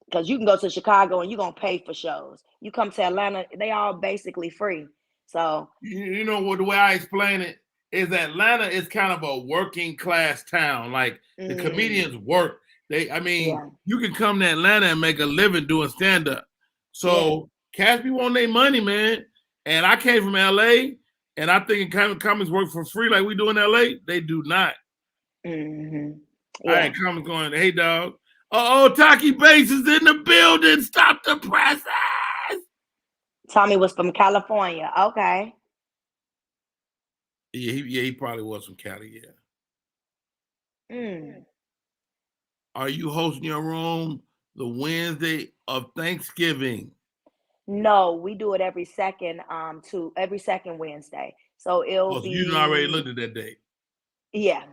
Because you can go to Chicago and you're going to pay for shows. You come to Atlanta, they all basically free. So, you know what, the way I explain it is Atlanta is kind of a working class town. Like the comedians work. You can come to Atlanta and make a living doing stand-up. So cats be wanting their money, man. And I came from LA, and I think comics work for free like we do in LA. They do not. I had comics going, hey dog. Taki Bates is in the building. Stop the presses. Tommy was from California. Okay. Yeah, he probably was from Cali, yeah. Are you hosting your room the Wednesday of Thanksgiving? No, we do it every second Wednesday. So it'll be. You already looked at that date. Yeah.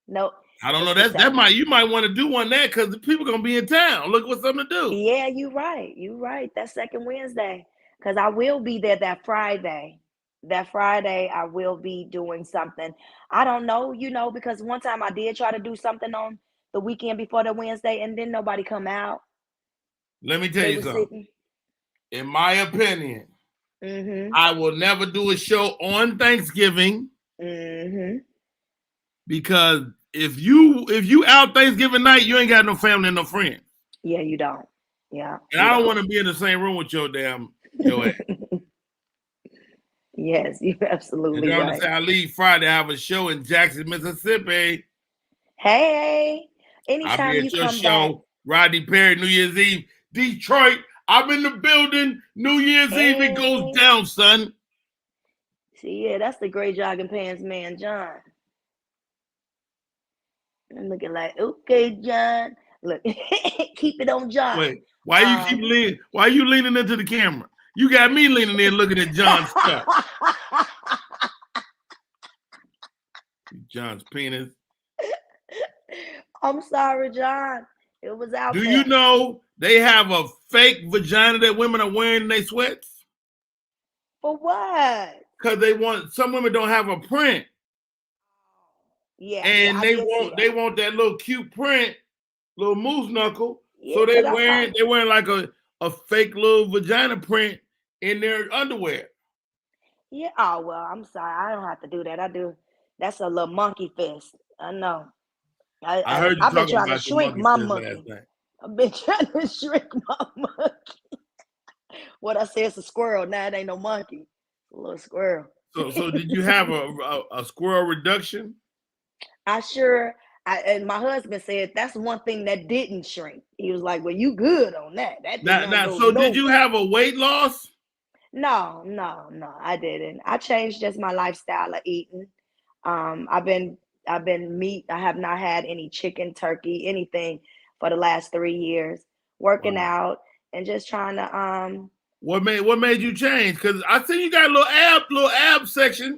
No. I don't know. You might want to do one there because the people gonna be in town. Look what's something to do. Yeah, you're right. You're right. That second Wednesday, because I will be there that Friday. That Friday, I will be doing something. I don't know, because one time I did try to do something on the weekend before the Wednesday, and then nobody come out. Let me tell you something. In my opinion, I will never do a show on Thanksgiving because if you out Thanksgiving night, you ain't got no family and no friends. Yeah, you don't. Yeah. And I don't want to be in the same room with your ass. Yes, you're absolutely right. I leave Friday. I have a show in Jackson, Mississippi. Hey, anytime I'll be at you your come show, back. Rodney Perry, New Year's Eve, Detroit. I'm in the building. New Year's Eve, it goes down, son. See, yeah, that's the Great Jogging Pants man, John. I'm looking like, okay, John. Look, keep it on John. Wait, why are you leaning into the camera? You got me leaning in looking at John's stuff. John's penis. I'm sorry, John. It was out there. Do you know they have a fake vagina that women are wearing in their sweats? For what? Because some women don't have a print. Yeah. And they want that little cute print, little moose knuckle. Yeah, so they're wearing like a fake little vagina print in their underwear. Yeah. Oh well, I'm sorry. I don't have to do that. I do. That's a little monkey fist. I know. I heard you I've been talking trying to about your shrink monkey my fist last monkey. night. I've been trying to shrink my monkey. What I say, it's a squirrel. Now it ain't no monkey. It's a little squirrel. So did you have a squirrel reduction? And my husband said that's one thing that didn't shrink. He was like, "Well, you good on that. That did not go So nowhere." did you have a weight loss? No, I didn't. I changed just my lifestyle of eating. I've been meat. I have not had any chicken, turkey, anything for the last 3 years. Working out and just trying to What made you change? Because I see you got a little ab section.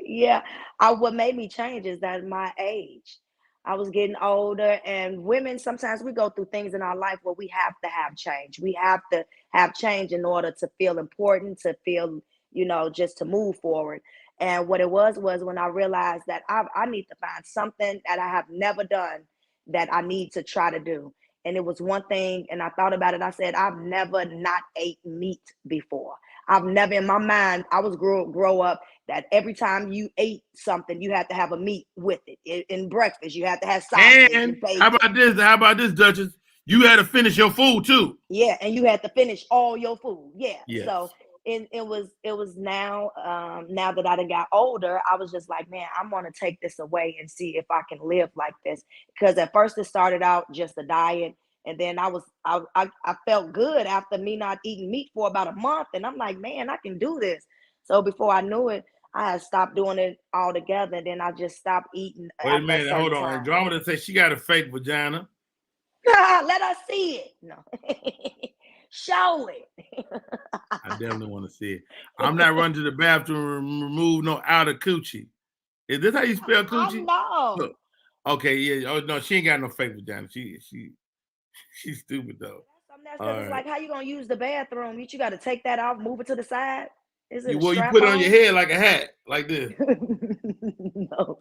Yeah, what made me change is that my age. I was getting older, and women, sometimes we go through things in our life where we have to have change. We have to have change in order to feel important, to feel, just to move forward. And what it was when I realized that I need to find something that I have never done that I need to try to do. And it was one thing, and I thought about it. I said, I've never not ate meat before. I've never, in my mind, I was grow up that every time you ate something, you had to have a meat with it. In breakfast, you had to have sausage and bacon. How about this, Duchess? You had to finish your food too. Yeah, and you had to finish all your food. Yeah. Yes. So it was now that I done got older, I was just like, man, I'm gonna take this away and see if I can live like this. Because at first it started out just a diet, and then I felt good after me not eating meat for about a month, and I'm like, man, I can do this. So before I knew it, I had stopped doing it altogether, and then I just stopped eating. Wait a minute, hold on. Andromeda says she got a fake vagina. Let us see it. No. Show it. I definitely want to see it. I'm not running to the bathroom and remove no outer coochie. Is this how you spell coochie? No. Okay, yeah. Oh no, she ain't got no fake vagina. She's stupid though. It's like, how you gonna use the bathroom? You got to take that off, move it to the side. Is it you put it on your head like a hat, like this. No.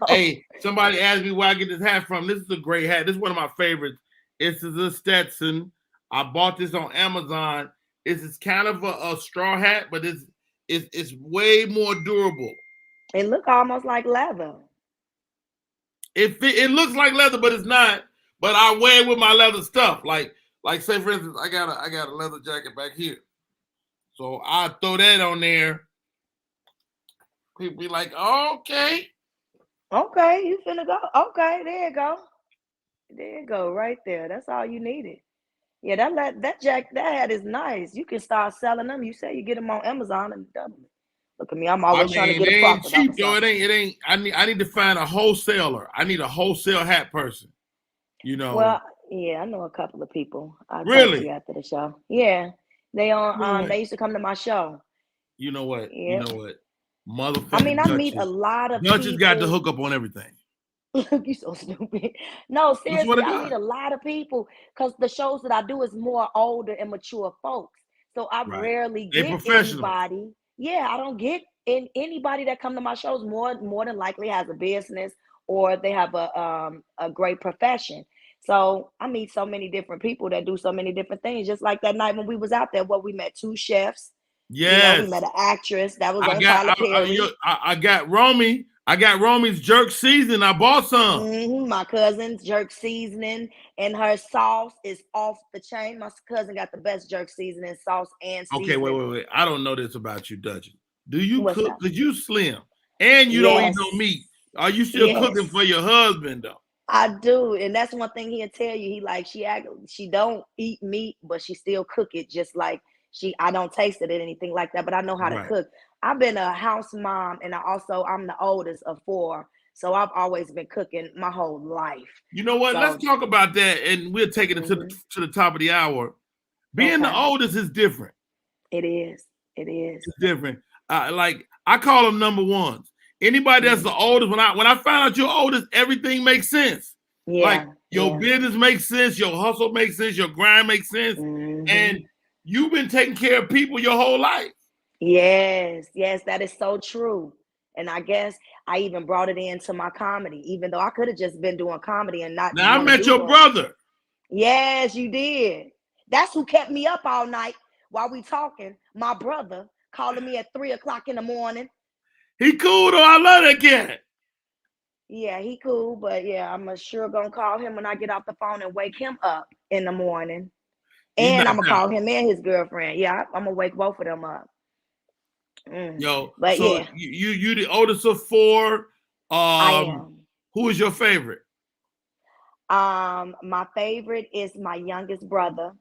Hey, somebody asked me where I get this hat from. This is a great hat. This is one of my favorites. It's a Stetson. I bought this on Amazon. It's kind of a straw hat, but it's way more durable. It look almost like leather. It looks like leather, but it's not. But I wear it with my leather stuff. Like say for instance, I got a leather jacket back here. So I throw that on there. People be like, okay. Okay, you finna go. Okay, there you go. There you go, right there. That's all you needed. Yeah, that hat is nice. You can start selling them. You say you get them on Amazon and double it. Look at me. I'm always trying to get a profit. Cheap, though. It ain't. I need to find a wholesaler. I need a wholesale hat person. Well, yeah, I know a couple of people. I'll really? talk to you after the show. Yeah. They they used to come to my show. You know what? Yeah. You know what? Motherfucker. I mean, I meet a lot of people. Dutchess got the hook up on everything. You so stupid. No, seriously, I meet a lot of people because the shows that I do is more older and mature folks. So I rarely get anybody. Yeah, I don't get anybody that come to my shows more than likely has a business or they have a great profession. So I meet so many different people that do so many different things. Just like that night when we was out there, we met 2 chefs. Yes. We met an actress that was on Tyler Perry. I got Romy. I got Romy's jerk seasoning. I bought some. My cousin's jerk seasoning and her sauce is off the chain. My cousin got the best jerk seasoning, sauce, and seasoning. Okay, wait. I don't know this about you, Dutchess. Do you cook? Because you slim and you don't eat no meat. Are you still cooking for your husband though? I do, and that's one thing he'll tell you. He like she don't eat meat, but she still cook it just like I don't taste it or anything like that, but I know how to cook. I've been a house mom, and I'm the oldest of 4, so I've always been cooking my whole life. You know what? Let's talk about that, and we'll take it to the top of the hour. Being the oldest is different. It is. It's different. Like I call them number ones. Anybody that's the oldest, when I find out you're oldest, everything makes sense. Yeah. Like your business makes sense, your hustle makes sense, your grind makes sense, and you've been taking care of people your whole life. Yes, that is so true. And I guess I even brought it into my comedy, even though I could have just been doing comedy and not. Now I met your brother. Yes, you did. That's who kept me up all night while we talking. My brother calling me at 3:00 in the morning. He cool though. I love that cat. Yeah, he cool, but yeah, I'm sure gonna call him when I get off the phone and wake him up in the morning. He's And I'm knocked gonna out. call him and his girlfriend. Yeah, I'm gonna wake both of them up. Yo, But so yeah, you the oldest of four. I am. Who is your favorite? My favorite is my youngest brother.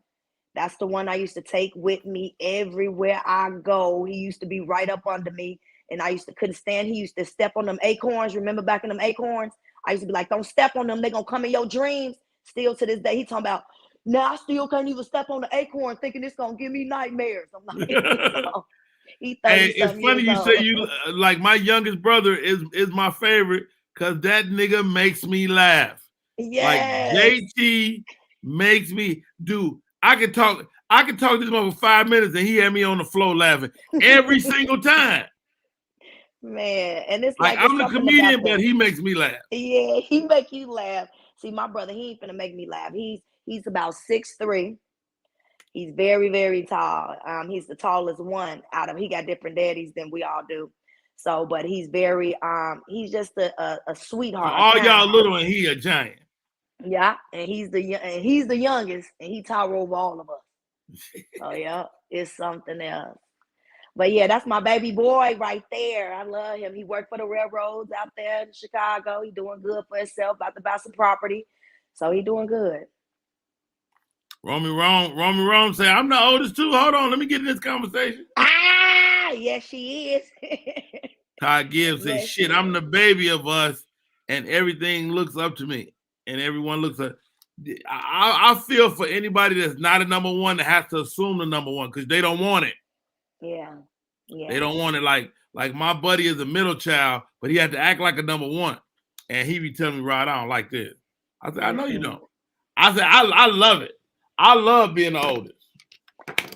That's the one I used to take with me everywhere I go. He used to be right up under me, and I couldn't stand. He used to step on them acorns. Remember back in them acorns? I used to be like, "Don't step on them. They're gonna come in your dreams." Still to this day, he talking about, "Now I still can't even step on the acorn, thinking it's gonna give me nightmares." I'm like, so, he 30 Hey, it's funny you say old. you like my youngest brother is my favorite because that nigga makes me laugh. Like Yes. JT makes me do. I could talk to this man for 5 minutes and he had me on the floor laughing every single time. Man, and it's Like like it's I'm the something comedian, about but them. he makes me laugh. Yeah, he make you laugh. See, my brother, he ain't finna make me laugh. He's about 6'3". He's very, very tall. He's the tallest one out of. He got different daddies than we all do. So, but he's very he's just a sweetheart. All y'all little and he a giant. Yeah, and he's the youngest, and he tower over all of us. Oh yeah, it's something else. But yeah, that's my baby boy right there. I love him. He worked for the railroads out there in Chicago. He doing good for himself, about to buy some property. So he doing good. Romy Rome say, I'm the oldest too. Hold on, let me get in this conversation. Yes, she is. Todd Gibbs says, Yes, shit, I'm the baby of us, and everything looks up to me. And everyone looks up. I feel for anybody that's not a number one that has to assume the number one because they don't want it. Yeah. They don't want it like my buddy is a middle child, but he had to act like a number one. And he be telling me, Rod, I don't like this. I said, I know you don't. I said, I love it. I love being the oldest.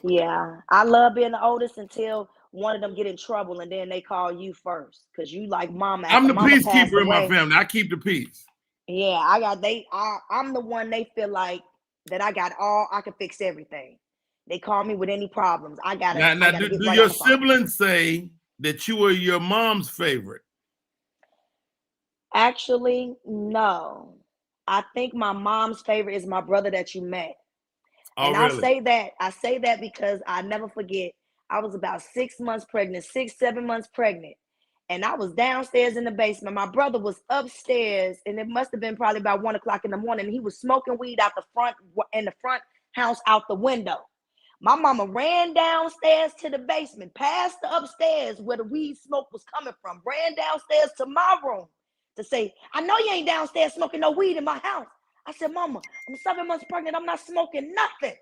Yeah. I love being the oldest until one of them get in trouble and then they call you first. Because you like mama. I'm the peacekeeper in my family. I keep the peace. Yeah, I'm the one they feel like that I can fix everything. They call me with any problems. I gotta do right your siblings say that you were your mom's favorite? Actually, no. I think my mom's favorite is my brother that you met. Oh, and really? I say that because I never forget. I was about 6 months pregnant, 7 months pregnant. And I was downstairs in the basement. My brother was upstairs, and it must have been probably about 1 o'clock in the morning. He was smoking weed out the front house out the window. My mama ran downstairs to the basement, past the upstairs where the weed smoke was coming from, ran downstairs to my room to say, I know you ain't downstairs smoking no weed in my house. I said, Mama, I'm 7 months pregnant. I'm not smoking nothing.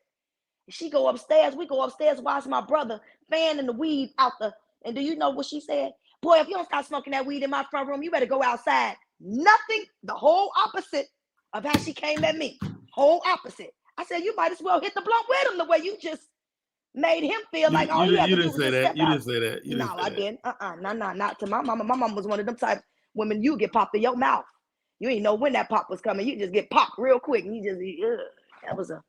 She go upstairs. We go upstairs, watch my brother fanning the weed out the. And do you know what she said? Boy, if you don't stop smoking that weed in my front room, you better go outside. Nothing, the whole opposite of how she came at me. Whole opposite. I said, you might as well hit the blunt with him the way you just made him feel like all he had to do was just step out. You didn't say that. No, I didn't. No, not to my mama. My mama was one of them type women you get popped in your mouth. You ain't know when that pop was coming. You just get popped real quick, and you just that was a.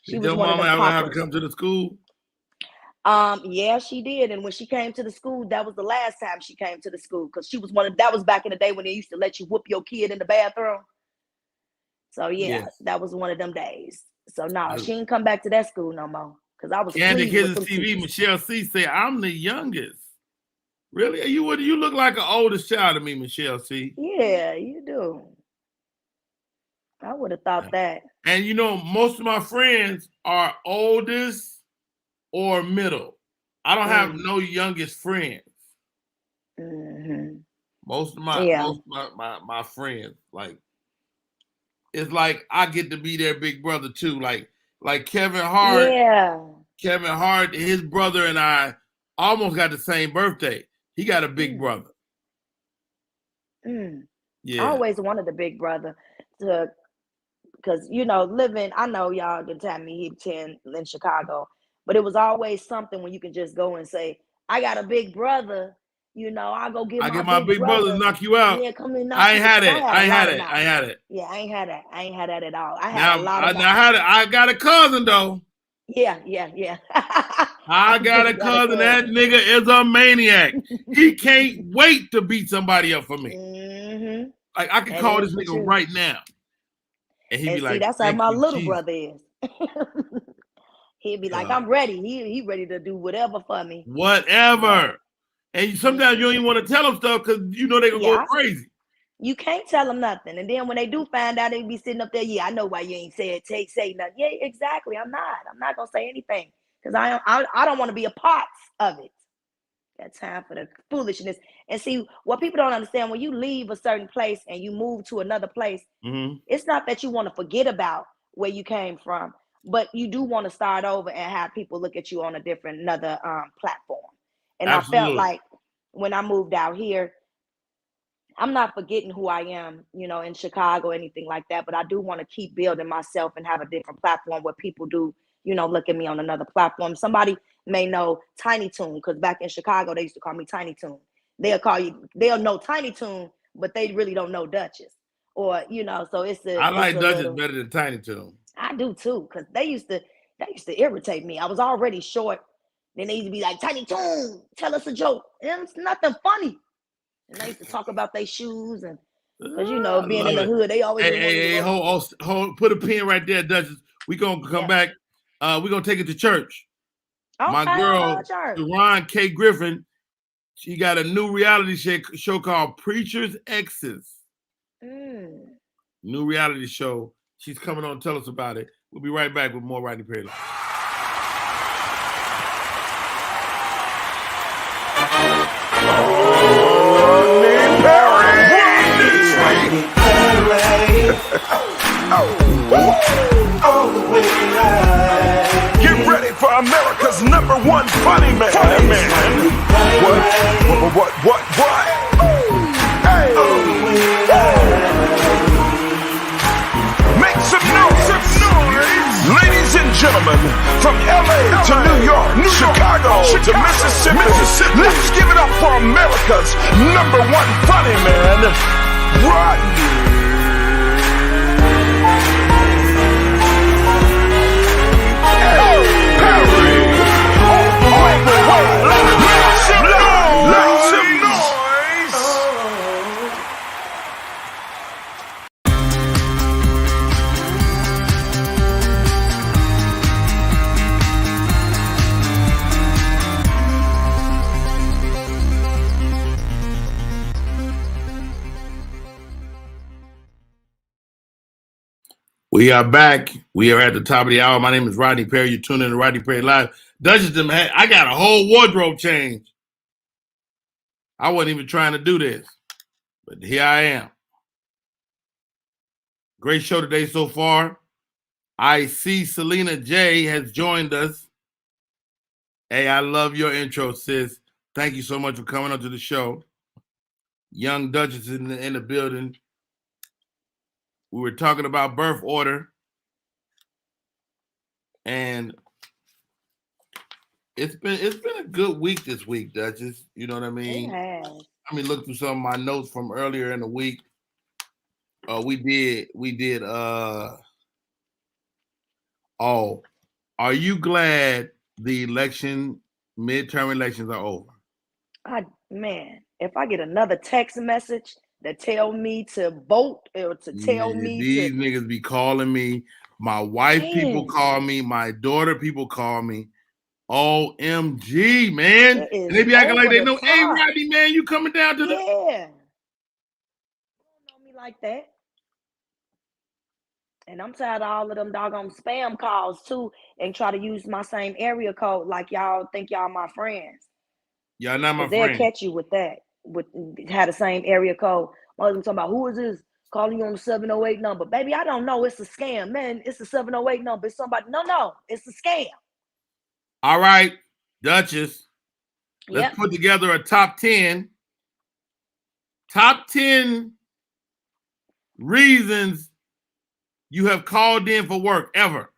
Did your mama ever have to come to the school? Yeah, she did. And when she came to the school, that was the last time she came to the school because she was that was back in the day when they used to let you whoop your kid in the bathroom. So yeah, That was one of them days. So no, she didn't come back to that school no more because I was. Candy Kids TV. Michelle C. say I'm the youngest. Really? You look like an oldest child to me, Michelle C. Yeah, you do. I would have thought that. And most of my friends are oldest or middle. I don't have no youngest friends. Mm-hmm. Most of my friends, like, it's like I get to be their big brother too. Like Kevin Hart. Yeah. Kevin Hart, his brother and I almost got the same birthday. He got a big brother. Yeah. I always wanted a big brother because living, I know y'all can tell me he in Chicago, but it was always something when you can just go and say, I got a big brother, I'll go get my big brother to knock you out. Yeah, come and knock I you ain't had it. out. I ain't had it. Yeah, I ain't had that. I ain't had that at all. I had a lot of I got a cousin though. Yeah. I got a cousin. That nigga is a maniac. He can't wait to beat somebody up for me. Mm-hmm. Like I can call this nigga right now, and he'd be like, "That's how my little brother is." He'd be like, "I'm ready." He ready to do whatever for me. Whatever. And sometimes you don't even want to tell them stuff because you know they're gonna go crazy. You can't tell them nothing, and then when they do find out, they be sitting up there. Yeah, I know why you ain't say nothing. Yeah, exactly. I'm not gonna say anything because I don't want to be a part of it. Got time for the foolishness. And see, what people don't understand, when you leave a certain place and you move to another place, it's not that you want to forget about where you came from, but you do want to start over and have people look at you on another platform. And Absolutely. I felt like when I moved out here, I'm not forgetting who I am, in Chicago or anything like that, but I do want to keep building myself and have a different platform where people do, look at me on another platform. Somebody may know Tiny Toon, because back in Chicago, they used to call me Tiny Toon. They'll know Tiny Toon, but they really don't know Duchess. Or, so I like Duchess better than Tiny Toon. I do too, because they used to irritate me. I was already short. Then they used to be like, Tiny Toon, tell us a joke. And it's nothing funny. And they used to talk about their shoes, and because being in the hood, they always hold, put a pin right there, Duchess. We gonna come back. We're gonna take it to church. Okay, my girl, Ron K. Griffin, she got a new reality show called Preacher's Exes. New reality show. She's coming on to tell us about it. We'll be right back with more Rodney Perry Live. Get ready for America's #1 funny man. What? Hey. Make some noise. Ladies and gentlemen, from LA to New York, Chicago to Mississippi, let's give it up for America's #1 funny man, Rodney. We are back. We are at the top of the hour. My name is Rodney Perry. You're tuning in to Rodney Perry Live. Duchess, I got a whole wardrobe change. I wasn't even trying to do this, but here I am. Great show today so far. I see Selena J has joined us. Hey, I love your intro, sis. Thank you so much for coming onto the show. Young Duchess in the building. We were talking about birth order. And it's been a good week this week, Duchess. You know what I mean? It has. Let me look through some of my notes from earlier in the week. We did are you glad the midterm elections are over? If I get another text message that tell me to vote or to tell me these niggas be calling me. My wife people call me. My daughter people call me. OMG, man. And they be acting like they know, hey, Rodney, man, you coming down to the... Yeah. You don't know me like that. And I'm tired of all of them doggone spam calls, too, and try to use my same area code like y'all think y'all my friends. Y'all not my friends. They'll catch you with that. Had the same area code. My husband talking about, who is this calling you on the 708 number? Baby, I don't know. It's a scam. Man, it's a 708 number. It's somebody. No, it's a scam. All right, Duchess. Let's put together a top 10. Top 10 reasons you have called in for work ever.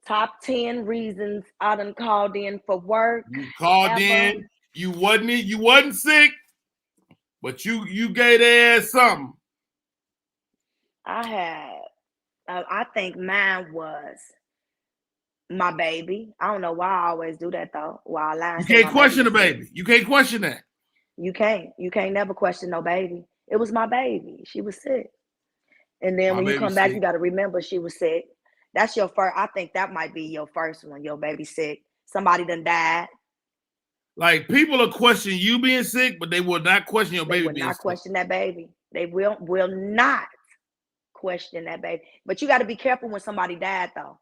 Top 10 reasons I done called in for work. You called in. You wasn't sick, but you gave their ass something. I think mine My baby. I don't know why I always do that though. Why I lie? You can't question the baby. You can't question that. You can't. You can't never question no baby. It was my baby. She was sick. And then when you come back, you got to remember she was sick. That's your first. I think that might be your first one. Your baby sick. Somebody done died. Like people are questioning you being sick, but they will not question your baby being sick. They will not question that baby. They will not question that baby. But you got to be careful when somebody died though.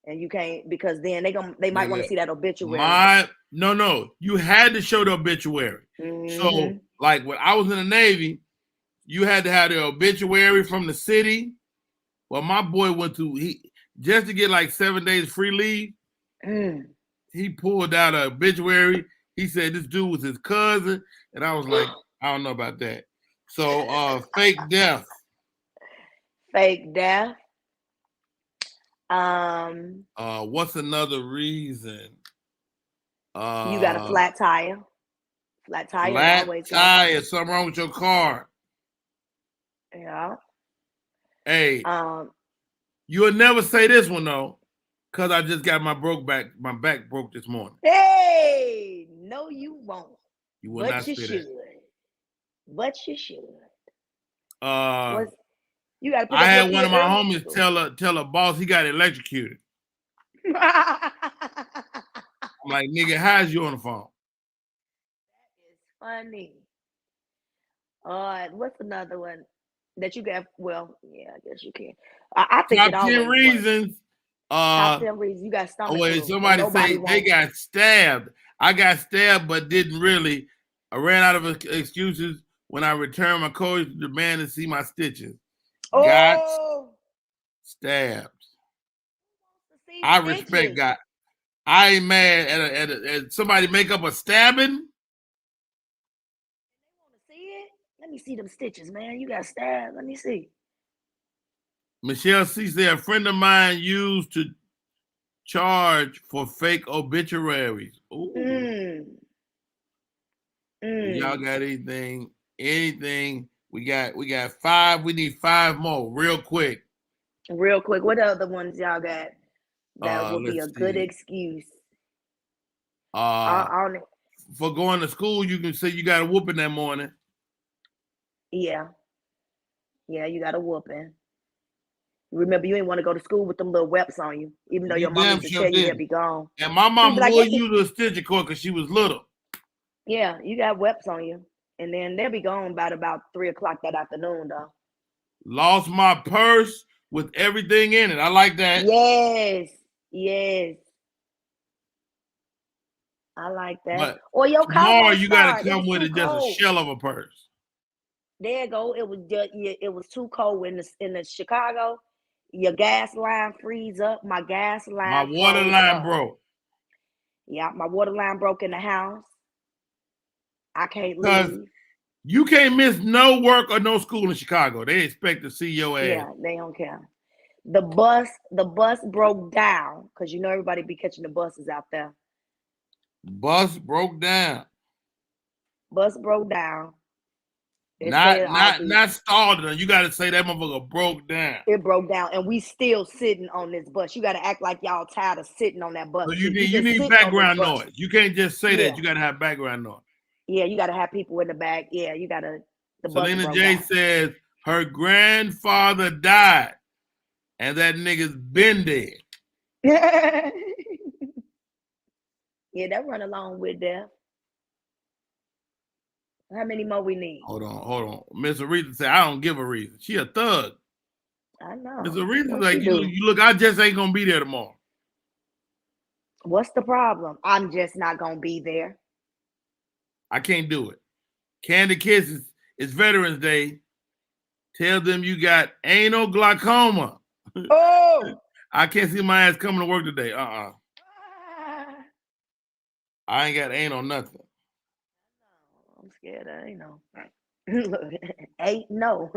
And you can't, because then they might want to see that obituary. No. You had to show the obituary. So, like when I was in the Navy, you had to have the obituary from the city. Well, my boy went to just to get like 7 days free leave. He pulled out an obituary. He said this dude was his cousin, and I was like, I don't know about that. So, fake death. Fake death. What's another reason? You got a flat tire. Flat tire. Flat tire. Something wrong with your car. Yeah. Hey. You'll never say this one though, because I just got my back. My back broke this morning. Hey, no, you won't. You will not say that. But you should. You got. I had one of my homies tell a boss he got electrocuted. I'm like, nigga, how's you on the phone? That is funny. What's another one that you got? Well, yeah, I guess you can. I think top 10 reasons. Top 10 reasons you got stomach. Wait, somebody say they got stabbed. I got stabbed, but didn't really. I ran out of excuses when I returned my coach to demand to see my stitches. Got stabbed. I respect God. I ain't mad at somebody make up a stabbing. They want to see it. Let me see them stitches, man. You got stabbed. Let me see. Michelle C. said a friend of mine used to charge for fake obituaries. Ooh. Y'all got anything? Anything? We got 5. We need 5 more, real quick. Real quick. What other ones y'all got? That would be a good excuse. For going to school, you can say you got a whooping that morning. Yeah. Yeah, you got a whooping. Remember, you ain't want to go to school with them little whelps on you, even though your mom used to tell you they'll be gone. And my mom would use a stitch cord because she was little. Yeah, you got whelps on you. And then they'll be gone by about 3 o'clock that afternoon, though. Lost my purse with everything in it. I like that. Yes. I like that. But or your tomorrow you got to come with it just a shell of a purse. There you go. It was too cold in the Chicago. Your gas line freeze up. My gas line. My water line broke. Yeah, my water line broke in the house. I can't leave. You can't miss no work or no school in Chicago. They expect to see your ass. Yeah, they don't care. The bus broke down because you know everybody be catching the buses out there. Bus broke down. Bus broke down. Not stalled. You got to say that motherfucker broke down. It broke down, and we still sitting on this bus. You got to act like y'all tired of sitting on that bus. So you need background noise. You can't just say that. You got to have background noise. Yeah, you got to have people in the back. Yeah, you got to. Selena J says her grandfather died, and that nigga's been dead. Yeah, that run along with death. How many more we need? Hold on. Miss Aretha said, I don't give a reason. She a thug. I know. Miss Aretha like, you look, I just ain't going to be there tomorrow. What's the problem? I'm just not going to be there. I can't do it. Candy Kisses, it's Veterans Day. Tell them you got anal glaucoma. Oh! I can't see my ass coming to work today. I ain't got anal nothing. I'm scared. I ain't know. Ain't no.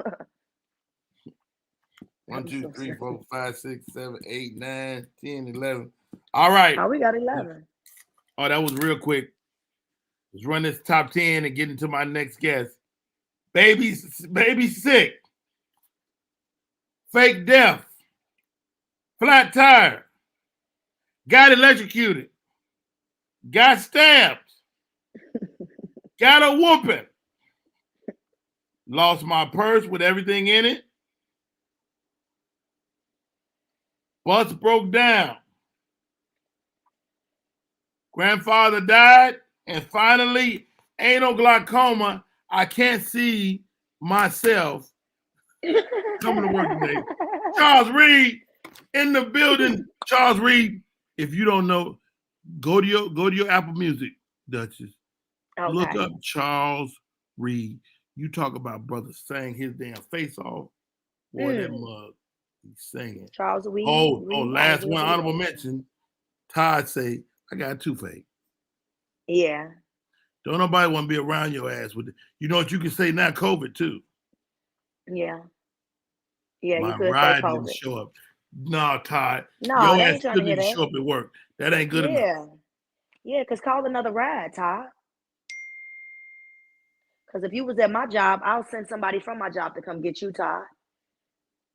1, 2, 3, 4, 5, 6, 7, 8, 9, 10, 11. All right. Oh, we got 11. Oh, that was real quick. Let's run this top 10 and get into my next guest. Baby sick. Fake death. Flat tire. got electrocuted, got stabbed, got a whooping, lost my purse with everything in it, bus broke down, grandfather died, and finally, anal glaucoma. I can't see myself coming to work today. Charles Reed in the building. Charles Reed, if you don't know, go to your Apple Music, Duchess. Okay. Look up Charles Reed. You talk about brother sang his damn face off. Boy, that mug, he's singing. Charles Reed. Last one, honorable mention. Todd say, I got a toothache. Yeah. Don't nobody want to be around your ass with it. You know what you can say now? COVID too. Yeah. Yeah, My you could ride say COVID. didn't show up. No, Todd. No, your they ass ain't trying still to hear didn't that. show up at work. That ain't good enough. Yeah, because call another ride, Todd. Because if you was at my job, I'll send somebody from my job to come get you, Todd.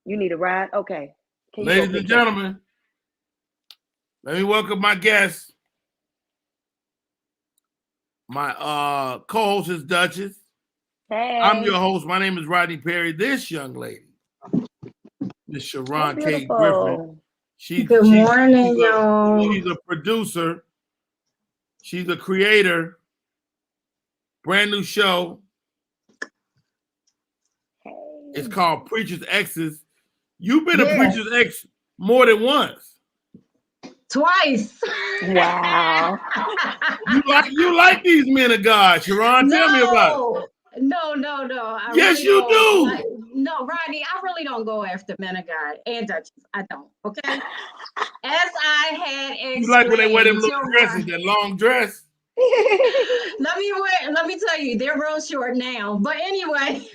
You need a ride? Okay. Ladies and gentlemen, let me welcome my guest. My co-host is Duchess. Hey. I'm your host. My name is Rodney Perry. This young lady, Miss Sharon K. Griffin. Good morning, y'all. She's a producer. She's a creator. Brand new show. Hey. It's called Preacher's Exes. You've been a Preacher's Ex more than once. Twice. Wow. You like these men of God, Sharon. Tell me about it. No. Yes, you do. No, Rodney, I really don't go after men of God and Duchess. I don't. Okay. As I had explained, You like when they wear them little dresses, that long dress. Let me tell you, they're real short now. But anyway,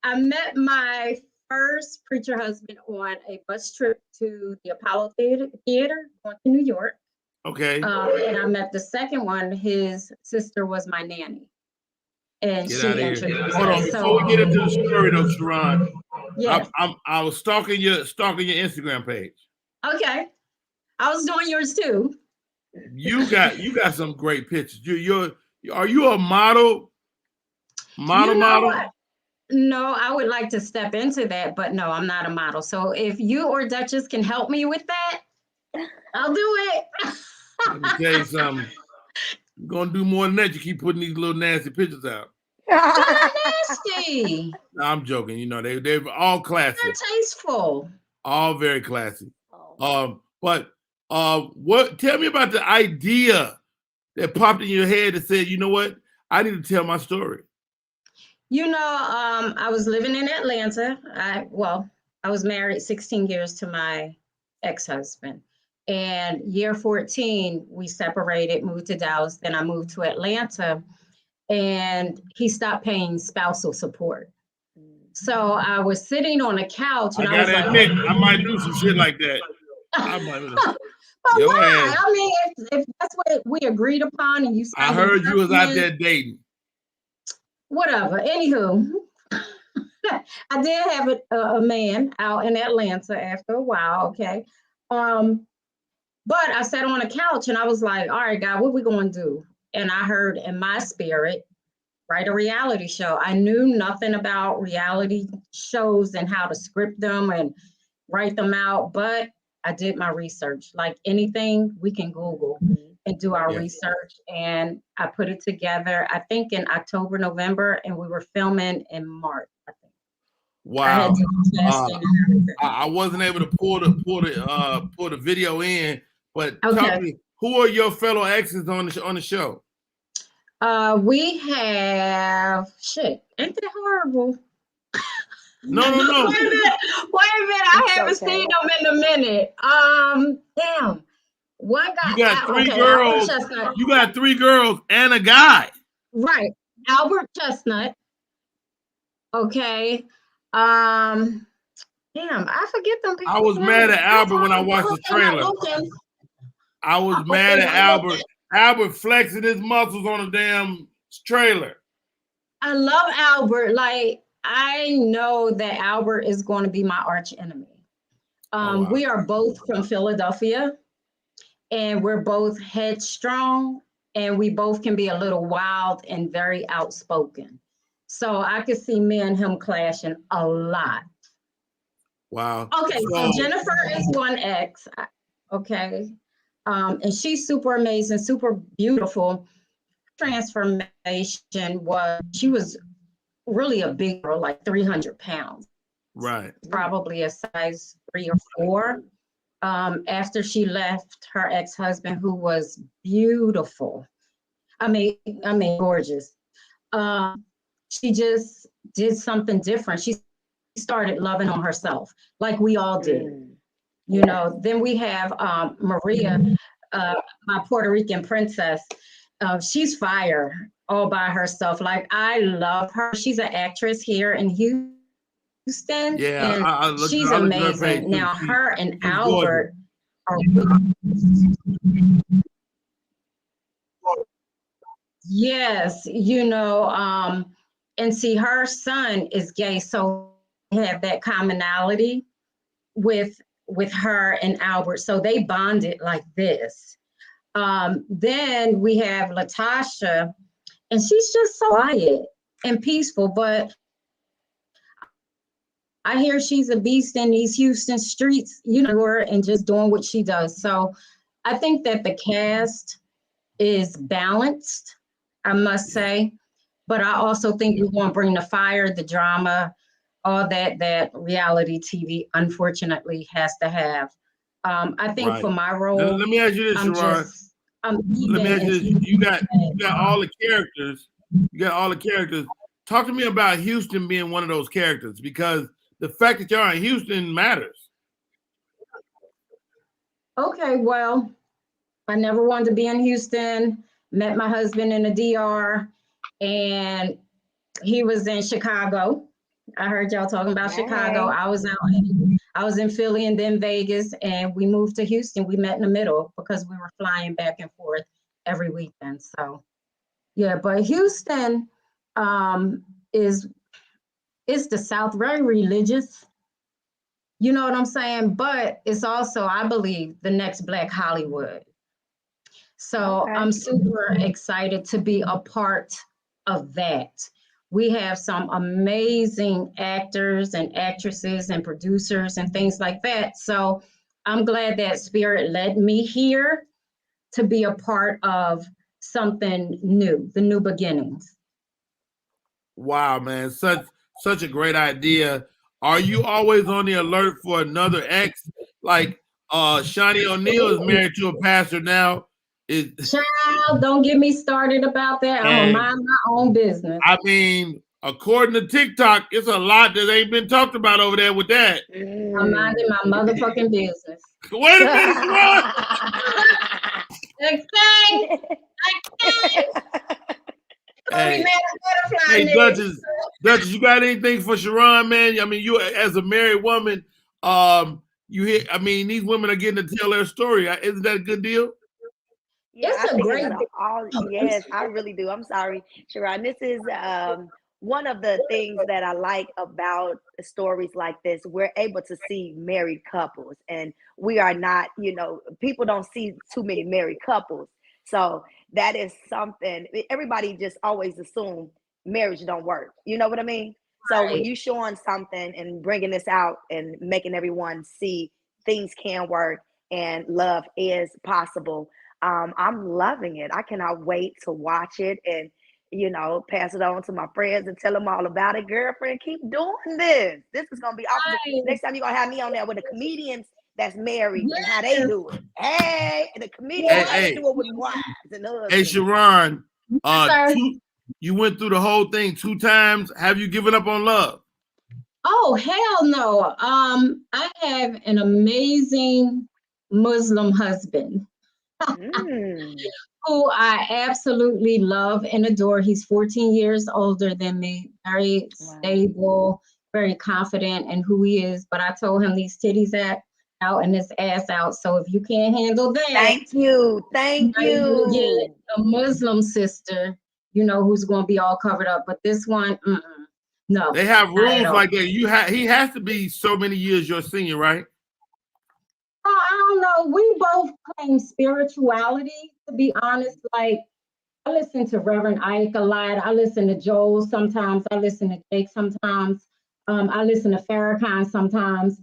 I met my first preacher husband on a bus trip to the Apollo Theater going to New York. Okay. And I met the second one. His sister was my nanny. And Get she out of introduced here. us. Hold on, before we get into the story though, Sharon. Yeah. I was stalking your Instagram page. Okay. I was doing yours too. You got some great pictures. Are you a model? Model? What? No, I would like to step into that, but no, I'm not a model. So if you or Duchess can help me with that, I'll do it. Let me tell you something. You're gonna do more than that. You keep putting these little nasty pictures out. They're not nasty. No, I'm joking. You know, they're all classy. They're tasteful. All very classy. But what? Tell me about the idea that popped in your head that said, you know what? I need to tell my story. You know, I was living in Atlanta. I was married 16 years to my ex-husband. And year 14, we separated, moved to Dallas. Then I moved to Atlanta, and he stopped paying spousal support. So I was sitting on a couch, and I was like, admit, I might do some shit like that. I might. But why? I mean, if that's what we agreed upon, and you said I heard you was out there dating. Whatever. Anywho, I did have a man out in Atlanta after a while. Okay. But I sat on a couch and I was like, all right, God, what we going to do? And I heard in my spirit, write a reality show. I knew nothing about reality shows and how to script them and write them out, but I did my research. Like anything, we can Google and do our research. And I put it together, I think in October, November, and we were filming in March, I think. Wow. I wasn't able to pull the video in, but tell me, who are your fellow exes on the show? We have ain't that horrible? No. Wait a minute. I haven't seen them in a minute. Damn. One guy. You got three girls. You got 3 girls and a guy. Right. Albert Chestnut. Okay. Damn, I forget them people. I was mad at Albert when I watched the trailer. I was mad at Albert. Albert flexing his muscles on a damn trailer. I love Albert. Like, I know that Albert is going to be my arch enemy. wow. We are both from Philadelphia, and we're both headstrong, and we both can be a little wild and very outspoken. So I could see me and him clashing a lot. Wow. Okay, so Jennifer is 1X. Okay. And she's super amazing, super beautiful. Transformation was, she was really a big girl, like 300 pounds. Right. Probably a size 3 or 4. After she left her ex-husband, who was beautiful. I mean, gorgeous. She just did something different. She started loving on herself, like we all did. You know, then we have Maria, my Puerto Rican princess. She's fire all by herself. Like, I love her. She's an actress here in Houston. Yeah, and I looked, she's I looked at her page amazing. too. Now, her and she's Albert are. Yes, you know, and see, her son is gay, so we have that commonality with her and Albert, so they bonded like this. Then we have Latasha, and she's just so quiet and peaceful, but I hear she's a beast in these Houston streets, you know, and just doing what she does. So I think that the cast is balanced, I must say, but I also think we want to bring the fire, the drama, all that reality TV unfortunately has to have. I think for my role, let me ask you this, Sharon. Let me ask you this. You got all the characters. You got all the characters. Talk to me about Houston being one of those characters, because the fact that y'all in Houston matters. Okay, well, I never wanted to be in Houston. Met my husband in the DR, and he was in Chicago. I heard y'all talking about Chicago. I was in Philly and then Vegas, and we moved to Houston. We met in the middle because we were flying back and forth every weekend. So yeah, but Houston is the South, very religious. You know what I'm saying? But it's also, I believe, the next Black Hollywood. So I'm super excited to be a part of that. We have some amazing actors and actresses and producers and things like that. So I'm glad that Spirit led me here to be a part of something new, the new beginnings. Wow, man, such a great idea. Are you always on the alert for another ex? Like Shawnee O'Neal is married to a pastor now. Child, don't get me started about that. I'm gonna mind my own business. I mean, according to TikTok, it's a lot that ain't been talked about over there with that. I'm minding my motherfucking business. Wait a minute, Sharon. Hey, Duchess, you got anything for Sharon, man? I mean, you as a married woman, you hear, I mean, these women are getting to tell their story. Isn't that a good deal? Yeah, I think yes, I really do. I'm sorry, Sharon. This is one of the things that I like about stories like this. We're able to see married couples, and we are not, you know, people don't see too many married couples. So that is something, everybody just always assume marriage don't work. You know what I mean? So when you showing something and bringing this out and making everyone see things can work and love is possible, I'm loving it. I cannot wait to watch it and, you know, pass it on to my friends and tell them all about it. Girlfriend, keep doing this. This is going to be awesome. Next time you're going to have me on there with the comedians that's married and how they do it. Hey, and the comedians, how they do it with wives and husbands. Hey, Sharon, you went through the whole thing 2 times. Have you given up on love? Oh, hell no. I have an amazing Muslim husband who I absolutely love and adore. He's 14 years older than me, very stable, very confident in who he is. But I told him these titties out and this ass out. So if you can't handle that, thank you. Get a Muslim sister, you know, who's going to be all covered up. But this one, no. They have rules like that. He has to be so many years your senior, right? I don't know. We both claim spirituality, to be honest. Like, I listen to Reverend Ike a lot. I listen to Joel sometimes. I listen to Jake sometimes. I listen to Farrakhan sometimes.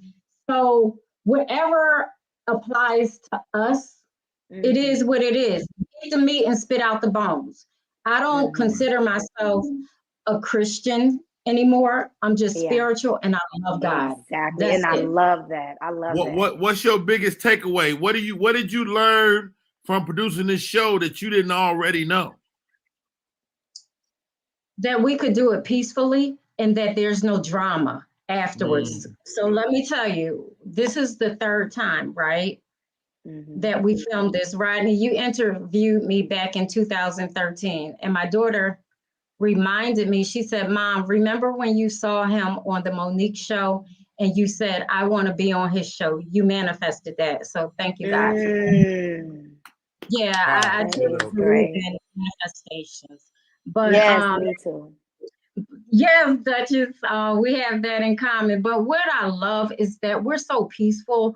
So whatever applies to us, it is what it is. Eat the meat and spit out the bones. I don't consider myself a Christian anymore. I'm just spiritual and I love God. Exactly. That's And I it. love that. I love that. What's your biggest takeaway? What did you learn from producing this show that you didn't already know? That we could do it peacefully and that there's no drama afterwards. So let me tell you, this is the third time, right? That we filmed this. Rodney, you interviewed me back in 2013, and my daughter reminded me, she said, Mom, remember when you saw him on the Monique show and you said, I want to be on his show? You manifested that. So thank you, God. For that. Yeah, I do believe in manifestations. But yes, me too. yes, Duchess, we have that in common. But what I love is that we're so peaceful.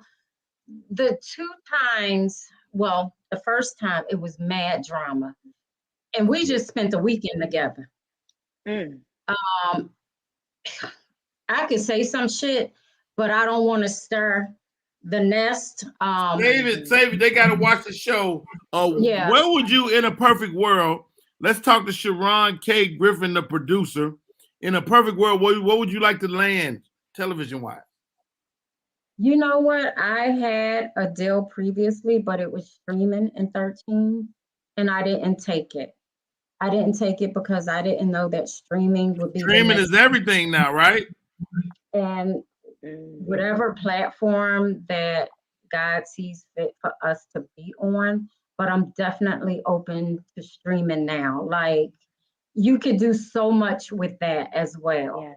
The two times, well, the first time it was mad drama, and we just spent the weekend together. I could say some shit, but I don't want to stir the nest. Save it. They got to watch the show. Where would you, in a perfect world, let's talk to Sharon K. Griffin, the producer. In a perfect world, what would you like to land television-wise? You know what? I had a deal previously, but it was streaming in 13, and I didn't take it. I didn't take it because I didn't know that streaming would be. Streaming is everything now, right? And whatever platform that God sees fit for us to be on, but I'm definitely open to streaming now. Like, you could do so much with that as well.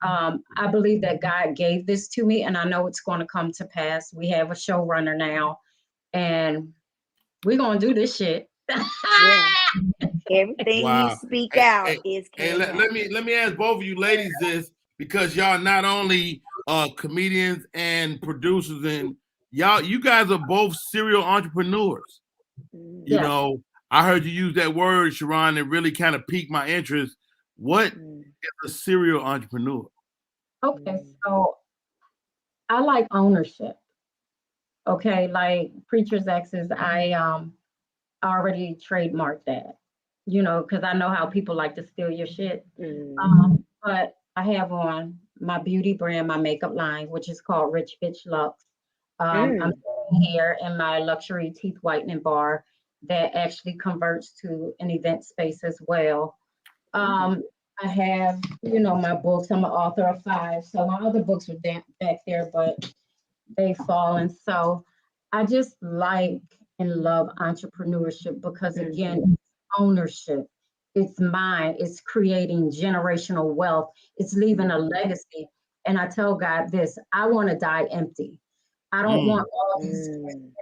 I believe that God gave this to me, and I know it's going to come to pass. We have a showrunner now, and we're going to do this shit. Everything you speak out is. Hey, let me ask both of you ladies this, because y'all not only comedians and producers, and you guys are both serial entrepreneurs. You know, I heard you use that word, Sharon, and really kind of piqued my interest. What is a serial entrepreneur? Okay, so I like ownership. Okay, like Preacher's Exes, I already trademarked that, you know, because I know how people like to steal your shit. But I have on my beauty brand, my makeup line, which is called Rich Bitch Luxe. I'm sitting here in my luxury teeth whitening bar that actually converts to an event space as well. I have, you know, my books. I'm an author of 5, so my other books are back there, but they've fallen. So I just like and love entrepreneurship because, again, it's ownership. It's mine. It's creating generational wealth. It's leaving a legacy. And I tell God this, I want to die empty. I don't want all these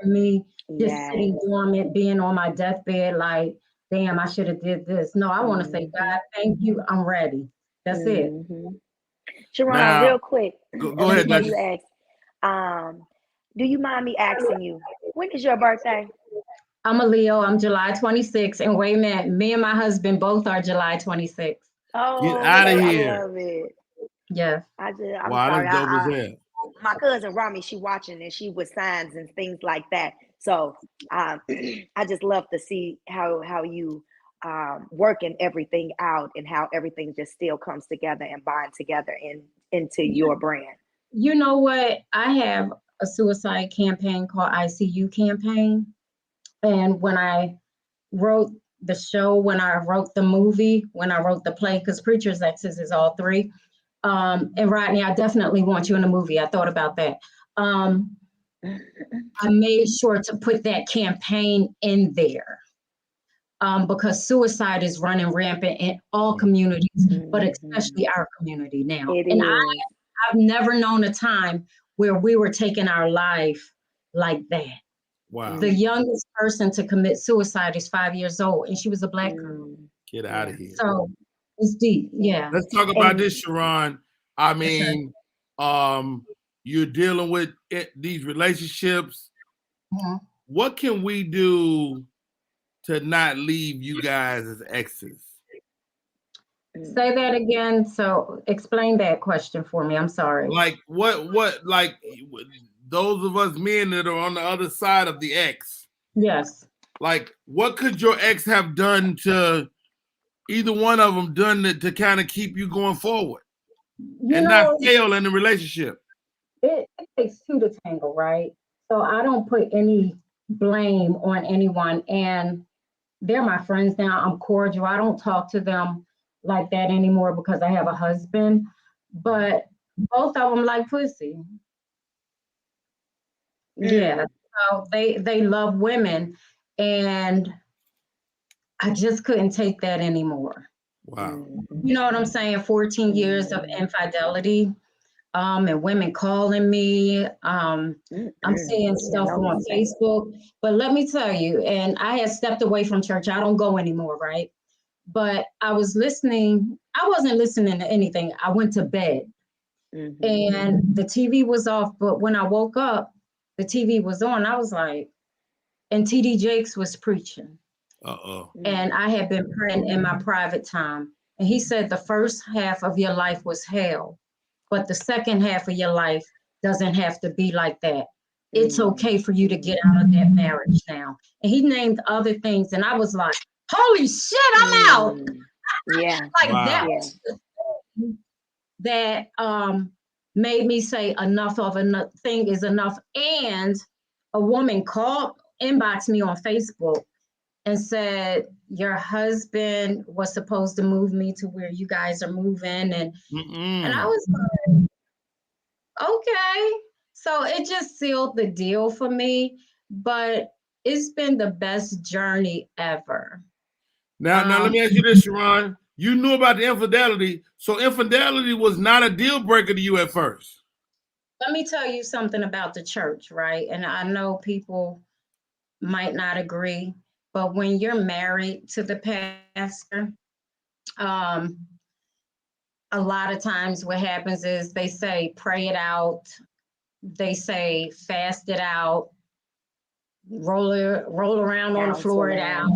me just sitting dormant, being on my deathbed like, damn, I should have did this. No, I want to say, God, thank you. I'm ready. That's it. Sharon, Now, real quick. Go ahead, Before you ask, do you mind me asking you, when is your birthday? I'm a Leo. I'm July 26th. And wait a minute, me and my husband both are July 26th. Oh, get out of here. I love it. Yeah. I'm wow, sorry. That's dope as hell. My cousin Rami, she watching and she with signs and things like that. So I just love to see how you working everything out and how everything just still comes together and bind together into your brand. You know what? I have a suicide campaign called ICU campaign. And when I wrote the show, when I wrote the movie, when I wrote the play, because Preacher's Exes is all 3. And Rodney, I definitely want you in a movie. I thought about that. I made sure to put that campaign in there because suicide is running rampant in all communities, but especially our community now. And I've never known a time where we were taking our life like that. Wow. The youngest person to commit suicide is 5 years old, and she was a Black girl. Get out of here. So it's deep. Yeah. Let's talk about this, Sharon. I mean, you're dealing with these relationships. What can we do to not leave you guys as exes? Say that again. So explain that question for me. I'm sorry. Like what like those of us men that are on the other side of the ex. Yes. Like what could your ex have done to either one of them done to kind of keep you going forward and not fail in the relationship? It takes two to tangle, right? So I don't put any blame on anyone, and they're my friends now. I'm cordial. I don't talk to them like that anymore because I have a husband, but both of them like pussy. Yeah, so they love women, and I just couldn't take that anymore. Wow. You know what I'm saying? 14 years of infidelity, and women calling me. I'm seeing stuff on Facebook. But let me tell you, and I had stepped away from church. I don't go anymore, right? But I was listening. I wasn't listening to anything. I went to bed, and the TV was off. But when I woke up, the TV was on. I was like, and TD Jakes was preaching. And I had been praying in my private time. And he said the first half of your life was hell, but the second half of your life doesn't have to be like that. It's okay for you to get out of that marriage now. And he named other things. And I was like, holy shit, I'm out. Yeah. Like that was the thing that made me say enough of a thing is enough. And a woman inboxed me on Facebook and said, your husband was supposed to move me to where you guys are moving. And I was like, okay. So it just sealed the deal for me, but it's been the best journey ever. Now let me ask you this, Sharon. You knew about the infidelity, so infidelity was not a deal breaker to you at first. Let me tell you something about the church, right? And I know people might not agree, but when you're married to the pastor, a lot of times what happens is they say, pray it out. They say, fast it out, roll around on the floor it out.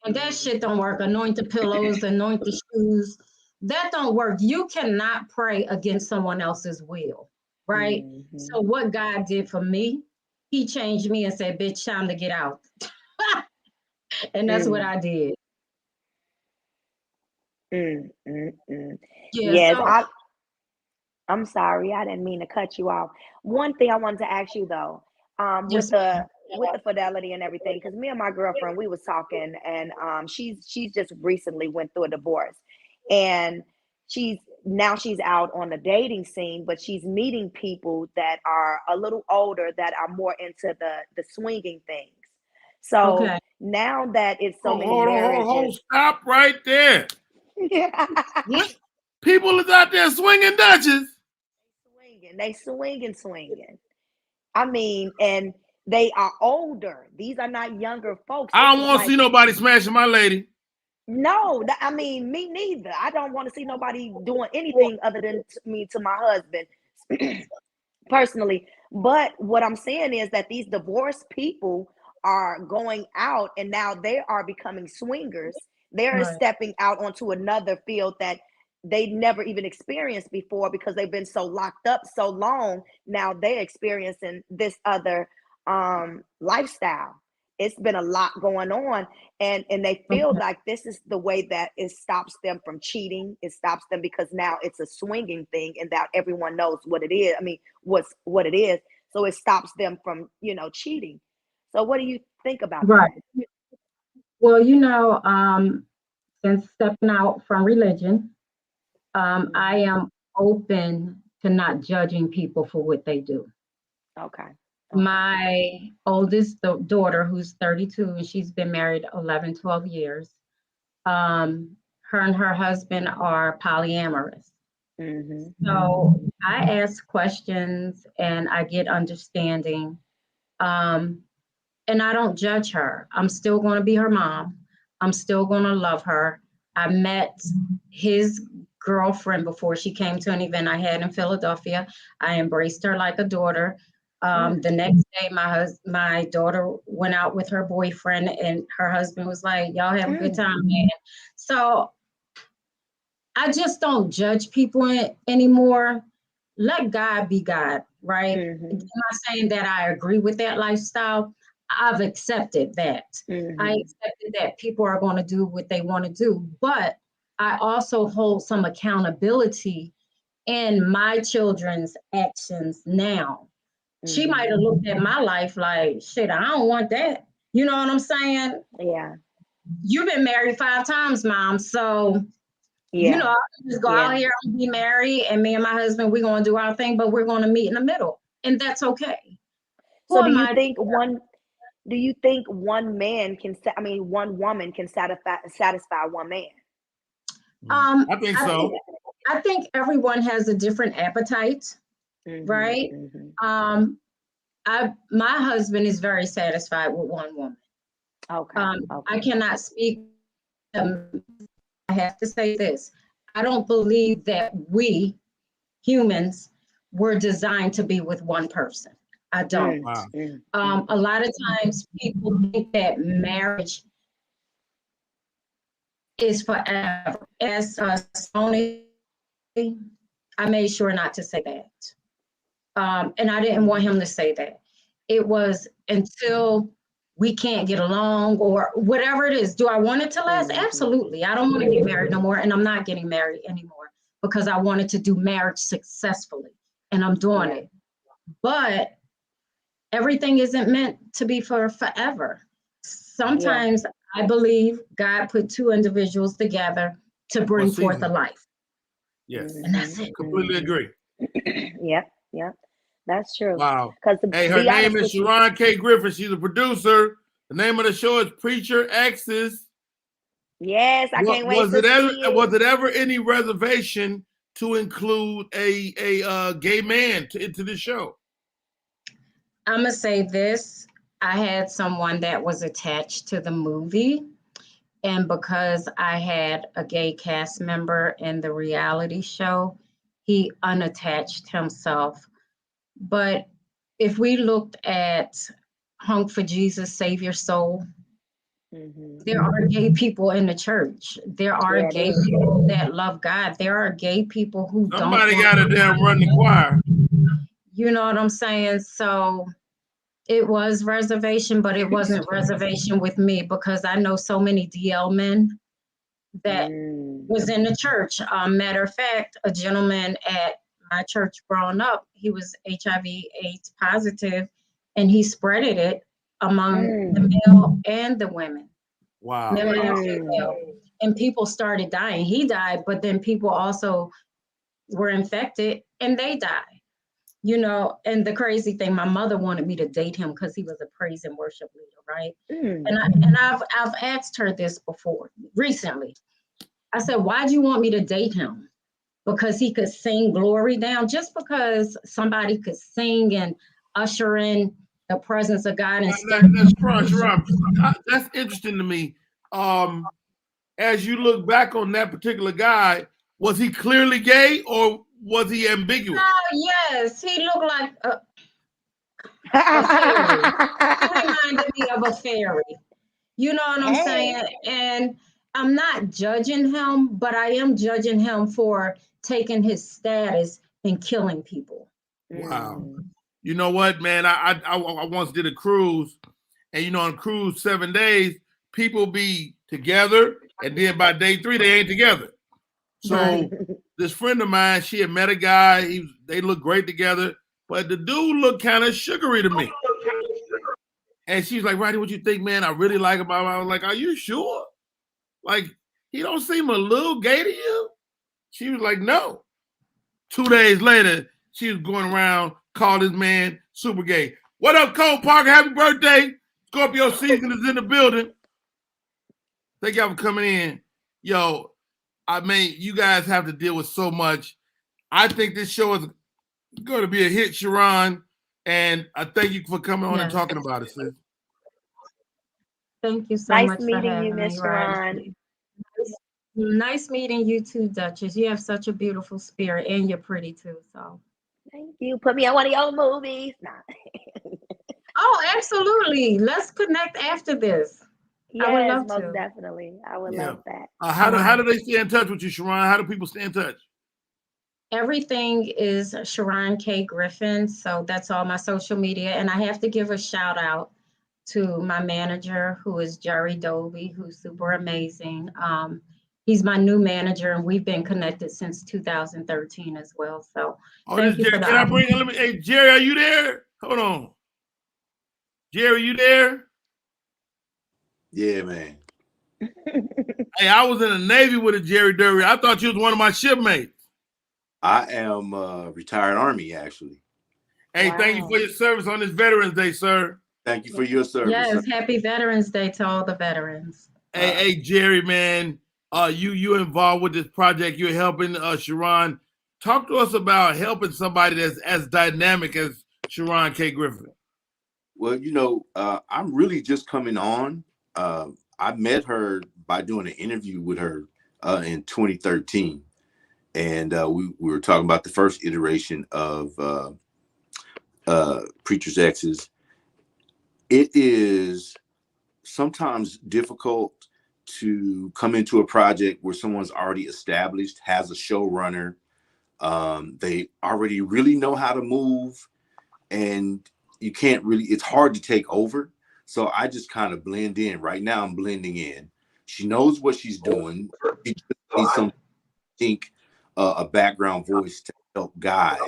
And that shit don't work. Anoint the pillows, anoint the shoes. That don't work. You cannot pray against someone else's will, right? So what God did for me, he changed me and said, bitch, time to get out. And that's what I did. Yes, I'm sorry, I didn't mean to cut you off. One thing I wanted to ask you though, with the fidelity and everything, because me and my girlfriend, we was talking, and she's just recently went through a divorce, and she's out on the dating scene, but she's meeting people that are a little older that are more into the swinging things. So now that it's so many marriages, hold on, stop right there. What? People is out there swinging Dutches. They swinging. I mean, and they are older. These are not younger folks. I don't want to see nobody smashing my lady. No, I mean, me neither. I don't want to see nobody doing anything other than me to my husband personally. But what I'm saying is that these divorced people are going out, and now they are becoming swingers. They're stepping out onto another field that they never even experienced before because they've been so locked up so long. Now they're experiencing this other lifestyle. It's been a lot going on, and they feel like this is the way that it stops them from cheating. It stops them because now it's a swinging thing, and that everyone knows what it is. I mean, what it is. So it stops them from, cheating. So what do you think about that? Well, since stepping out from religion, I am open to not judging people for what they do. Okay. My oldest daughter, who's 32, and she's been married 11, 12 years. Her and her husband are polyamorous. So I ask questions and I get understanding. And I don't judge her. I'm still going to be her mom. I'm still going to love her. I met his girlfriend before she came to an event I had in Philadelphia. I embraced her like a daughter. The next day, my daughter went out with her boyfriend, and her husband was like, "Y'all have a good time, man." So I just don't judge people anymore. Let God be God, right? I'm not saying that I agree with that lifestyle. I've accepted that. I accepted that people are going to do what they want to do, but I also hold some accountability in my children's actions now. She might have looked at my life like, shit, I don't want that. You know what I'm saying? Yeah. You've been married 5 times, Mom. So, you know, I'll just go out here and be married, and me and my husband, we're going to do our thing, but we're going to meet in the middle. And that's okay. So do you think one man can, one woman can satisfy one man? I think so. I think everyone has a different appetite, right? My husband is very satisfied with one woman. Okay. I cannot speak. I have to say this. I don't believe that we humans were designed to be with one person. I don't. A lot of times people think that marriage is forever. As Sony, I made sure not to say that. And I didn't want him to say that. It was until we can't get along or whatever it is. Do I want it to last? Absolutely. I don't want to get married no more, and I'm not getting married anymore because I wanted to do marriage successfully, and I'm doing it. But everything isn't meant to be for forever. Sometimes I believe God put 2 individuals together to bring forth a life. Yes. And that's it. Completely agree. Yep. That's true. Wow. Because hey, her name is Sharon K. Griffin. She's a producer. The name of the show is Preacher X's. Yes, I can't wait to see it. Was it ever any reservation to include a gay man into the show? I'm gonna say this. I had someone that was attached to the movie, and because I had a gay cast member in the reality show, he unattached himself. But if we looked at Hunk for Jesus, Save Your Soul, there are gay people in the church. There are gay people that love God. There are gay people who Somebody got to damn run the choir. You know what I'm saying? So it was reservation, but it wasn't reservation with me because I know so many DL men that was in the church. Matter of fact, a gentleman at my church growing up, he was HIV/AIDS positive, and he spreaded it among the male and the women. Wow. Male and female. And people started dying. He died, but then people also were infected and they died. You know, and the crazy thing, my mother wanted me to date him because he was a praise and worship leader, right? And I've asked her this before recently. I said, why do you want me to date him? Because he could sing glory down, just because somebody could sing and usher in the presence of God. And that's interesting to me. As you look back on that particular guy, was he clearly gay or was he ambiguous? Yes, he looked like a fairy. He reminded me of a fairy. You know what I'm saying? And I'm not judging him, but I am judging him for taking his status and killing people. Wow. You know what, man? I once did a cruise, and you know, on cruise 7 days, people be together, and then by day 3, they ain't together. So this friend of mine, she had met a guy. They look great together, but the dude looked kind of sugary to me. And she's like, Rodney, what you think, man? I really like him. I was like, are you sure? Like, he don't seem a little gay to you? She was like, no. 2 days later, she was going around, called this man super gay. What up, Cole Parker? Happy birthday. Scorpio season is in the building. Thank y'all for coming in. Yo, I mean, you guys have to deal with so much. I think this show is going to be a hit, Sharon. And I thank you for coming on and talking about it, sis. Thank you so nice much. Nice meeting you, Miss Sharon. Nice meeting you too, Duchess. You have such a beautiful spirit, and you're pretty too. So Thank you. Put me on one of your movies. Nah. oh, absolutely. Let's connect after this. I would Yes, love most to. definitely. I would Yeah. love that. How do they stay in touch with you, Sharon? How do people stay in touch? Everything is Sharon K. Griffin. So that's all my social media. And I have to give a shout out to my manager, who is Jerry Doby, who's super amazing. He's my new manager, and we've been connected since 2013 as well. So thank you for the Can I bring him? Hey, Jerry, are you there? Hold on. Jerry, you there? Yeah, man. Hey, I was in the Navy with a Jerry Derry. I thought you was one of my shipmates. I am retired Army, actually. Hey, thank you for your service on this Veterans Day, sir. Thank you for your service. Yes, happy Veterans Day to all the veterans. Hey, Jerry, man, you involved with this project. You're helping Sharon. Talk to us about helping somebody that's as dynamic as Sharon K. Griffin. Well, I'm really just coming on. I met her by doing an interview with her in 2013. And we were talking about the first iteration of Preacher's Exes. It is sometimes difficult to come into a project where someone's already established, has a showrunner. They already really know how to move, and you can't really, it's hard to take over. So I just kind of blend in. Right now I'm blending in. She knows what she's doing. She just needs some, a background voice to help guide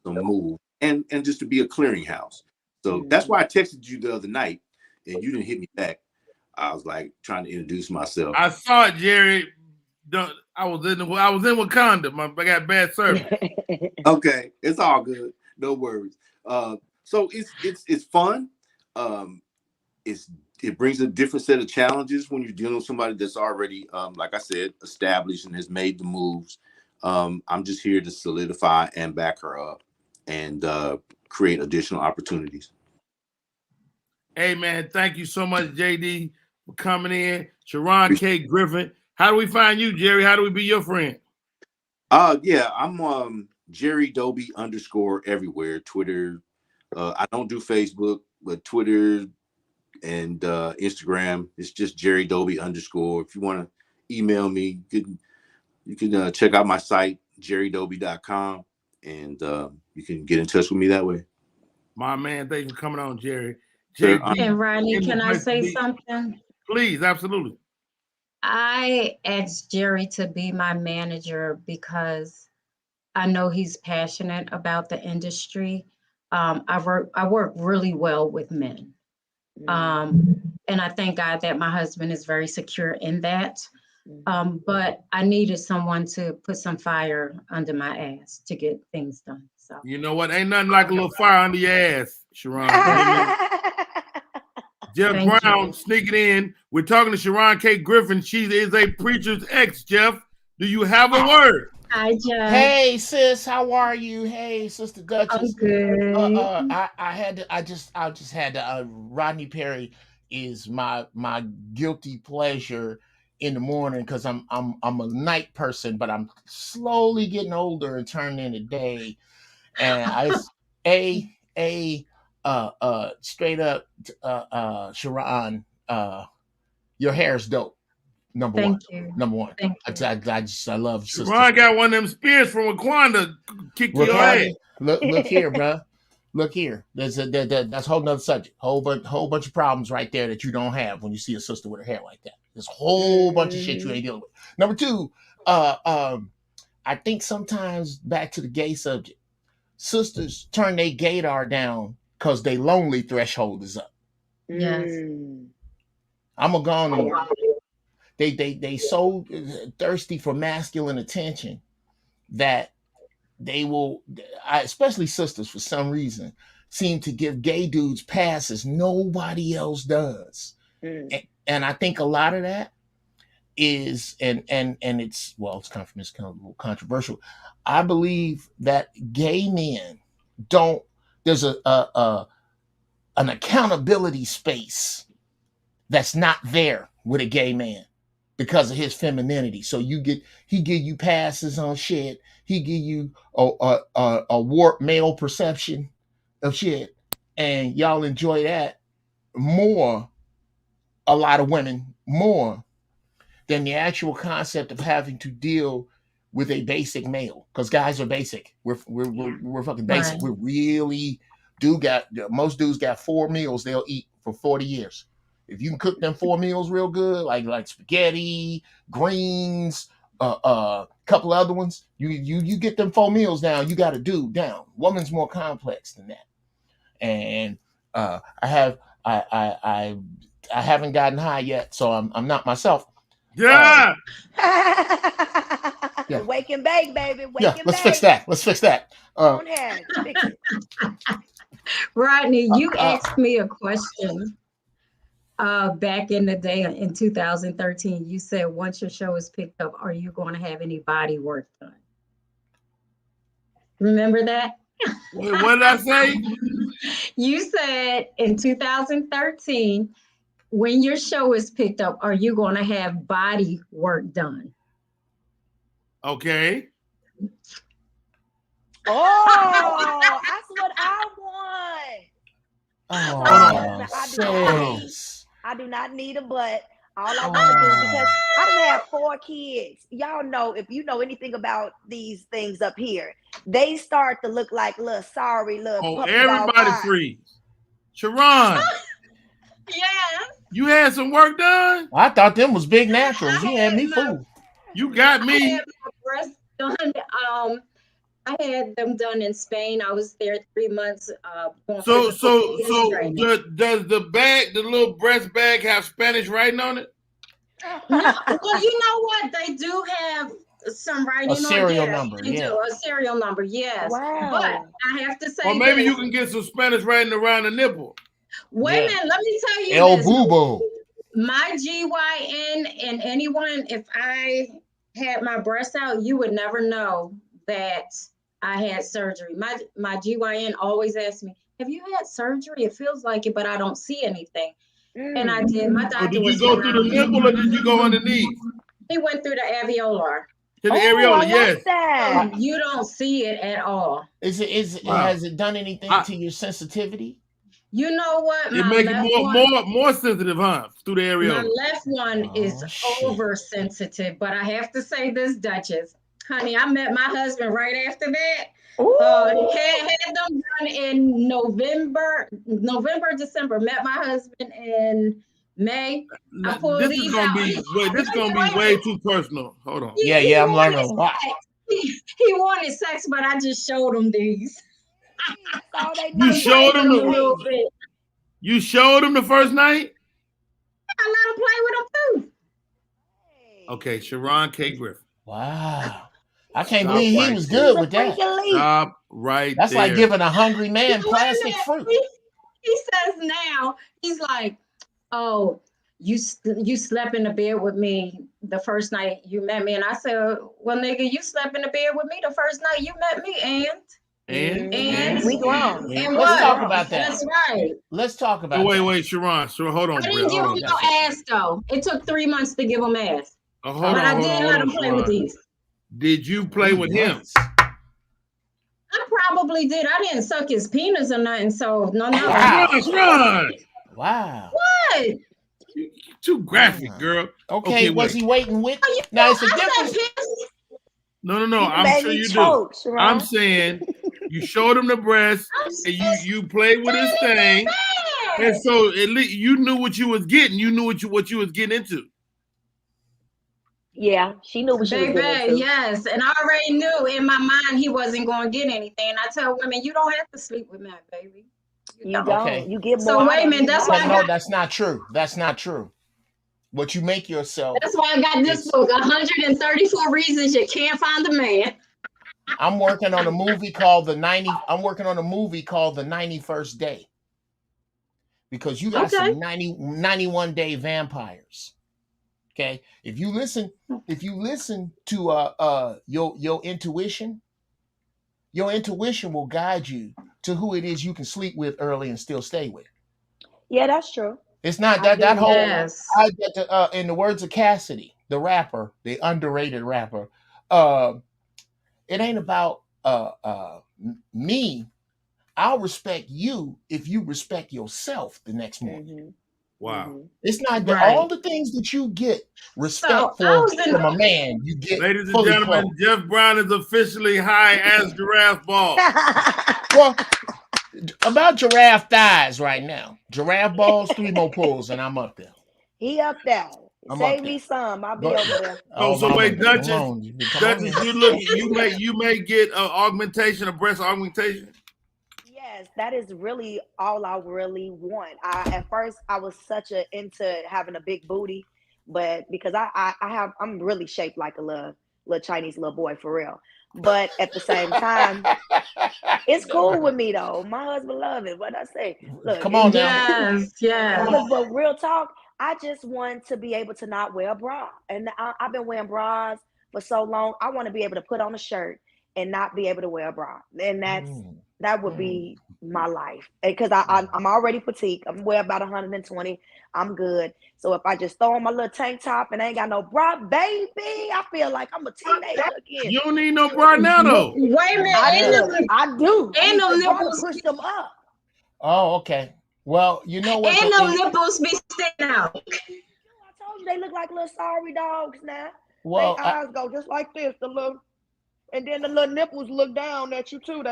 the move and just to be a clearinghouse. So that's why I texted you the other night and you didn't hit me back. I was like trying to introduce myself. I saw it, Jerry. I was in Wakanda. I got bad service. Okay, it's all good. No worries. So it's fun. It brings a different set of challenges when you're dealing with somebody that's already, like I said, established and has made the moves. I'm just here to solidify and back her up and create additional opportunities. Hey, man, thank you so much, JD, for coming in. Sharon K. Griffin. How do we find you, Jerry? How do we be your friend? Yeah, I'm Jerry Doby _ everywhere. Twitter. I don't do Facebook, but Twitter and Instagram. It's just Jerry Doby _ If you want to email me, you can check out my site, jerrydoby.com, and you can get in touch with me that way. My man, thanks for coming on, Jerry. And Rodney, can I say something? Please, absolutely. I asked Jerry to be my manager because I know he's passionate about the industry. I work really well with men. And I thank God that my husband is very secure in that. But I needed someone to put some fire under my ass to get things done. So you know what? Ain't nothing like a little fire under your ass, Sharon. Jeff Brown sneaking in. We're talking to Sharon K. Griffin. She is a Preacher's ex, Jeff. Do you have a word? Hi, Jeff. Hey, sis, how are you? Hey, Sister Duchess. I'm good. I just had to. Rodney Perry is my guilty pleasure in the morning because I'm a night person, but I'm slowly getting older and turning into day. And straight up, Sharon, your hair's dope. Number one. Thank I love Sister. Sharon got one of them spears from Wakanda. Kick your ass. Look here, bro. Look here. That's a whole nother subject. Whole bunch of problems right there that you don't have when you see a sister with her hair like that. There's a whole bunch of shit you ain't dealing with. Number two, I think sometimes back to the gay subject, sisters turn their gaydar down because their lonely threshold is up. Yes. I'm a gone. They so thirsty for masculine attention that they will, especially sisters for some reason, seem to give gay dudes passes nobody else does. And I think a lot of that is, and it's, well, it's kind of a little controversial. I believe that gay men don't, there's an accountability space that's not there with a gay man. because of his femininity. So he give you passes on shit. He give you a warped male perception of shit, and y'all enjoy that more. A lot of women more than the actual concept of having to deal with a basic male, because guys are basic. We're fucking basic. Right. We really most dudes got 4 meals they'll eat for 40 years. If you can cook them 4 meals real good, like spaghetti, greens, couple other ones, you get them 4 meals down, you got a dude down. Woman's more complex than that. And I haven't gotten high yet, so I'm not myself. Yeah. Yeah. Wake and bake, baby. Wake Yeah, and let's bake. fix that. Let's fix that. Go ahead. Fix it. Rodney, you asked me a question back in the day in 2013. You said once your show is picked up, are you going to have any body work done? Remember that? Wait, what did I say? You said in 2013, when your show is picked up, are you going to have body work done? Okay. Oh, that's what I want. I do not need a butt. All I want to do, because I done have 4 kids. Y'all know, if you know anything about these things up here, they start to look like little puppy everybody dog eyes. freeze. Sharon. Yeah. You had some work done? I thought them was big naturals. You had me fooled. You got me. I had my breasts done. I had them done in Spain. I was there 3 months. So does the little breast bag have Spanish writing on it? No, well, you know what? They do have some writing A on serial there. number, They yeah. do, a serial number, yes. Wow. But I have to say, Or maybe this. you can get some Spanish writing around the nipple. Wait a minute, let me tell you El this. Bubo. My GYN and anyone, if I had my breasts out, you would never know that I had surgery. My GYN always asks me, have you had surgery? It feels like it, but I don't see anything. And I did. My doctor Did you go through the nipple or did you go underneath? He went through the alveolar. To the areola, yes. So you don't see it at all. Has it done anything to your sensitivity? You know what? It makes it more sensitive, huh? Through the areola. My left one is oversensitive, but I have to say this, Duchess. Honey, I met my husband right after that. Had them done in November, December. Met my husband in May. This is gonna be way too personal. Hold on. Yeah, I'm learning a lot. He wanted sex, but I just showed him these. You showed him You showed him the first night? I let him play with him too. Okay, Sharon K. Griffin. Wow. I can't believe he was good with that. Stop right That's there. like giving a hungry man plastic fruit. He says now, he's like, oh, you slept in the bed with me the first night you met me. And I said, well, nigga, you slept in the bed with me the first night you met me, and we grown. And let's talk about that. That's right. Let's talk about that. Wait, Sharon. Hold on. I didn't give him no ass, though. It took 3 months to give him ass. Hold I on, did let him play with these. Did you play with him? I probably did. I didn't suck his penis or nothing, so no. Sharon. Wow. What? Too graphic, girl. Okay, was he waiting with? Now it's a difference. No. I'm sure you do. I'm saying you showed him the breast and you played with his thing, and so at least you knew what you was getting. You knew what you was getting into. Yeah, she knew what she was getting into. Yes, and I already knew in my mind he wasn't going to get anything. I tell women, you don't have to sleep with my baby. You don't. Okay. You get more. So wait a minute. That's why no, that's not true. That's not true. What you make yourself. That's why I got this book, 134 Reasons You Can't Find a Man. I'm working on a movie called The 91st Day. Because you got some 91 day vampires. Okay? If you listen to your intuition will guide you to who it is you can sleep with early and still stay with. Yeah, that's true. It's not that whole in the words of Cassidy, the rapper, the underrated rapper. It ain't about me. I'll respect you if you respect yourself the next morning. Wow. It's not Right. all the things that you get respect So, I for was in- from a man, you get Ladies and fully gentlemen, clothed. Jeff Brown is officially high as giraffe balls. Well, about giraffe thighs right now. Giraffe balls, 3 more pulls, and I'm up there. He up there. I'm Save up me there. some. I'll be Go- over there. Oh, So wait, mama, Duchess, come on, Duchess, you may get augmentation, a breast augmentation. Yes, that is really all I really want. At first I was such a into having a big booty, but because I'm really shaped like a little Chinese little boy for real. But at the same time, it's cool with me though. My husband love it. What I say? Look, Come on now. Yes, yes. Look, but real talk, I just want to be able to not wear a bra. And I've been wearing bras for so long. I want to be able to put on a shirt and not be able to wear a bra. And that would be my life. Because I'm already petite. I'm weigh about 120. I'm good. So if I just throw on my little tank top and ain't got no bra, baby, I feel like I'm a teenager again. You don't need no bra now though. Wait a minute. I do. I And need them the bra to nipples. push them up. Oh, okay. Well, you know what? And them nipples be sticking out. I told you they look like little sorry dogs now. Well, they eyes go just like this, and then the little nipples look down at you too.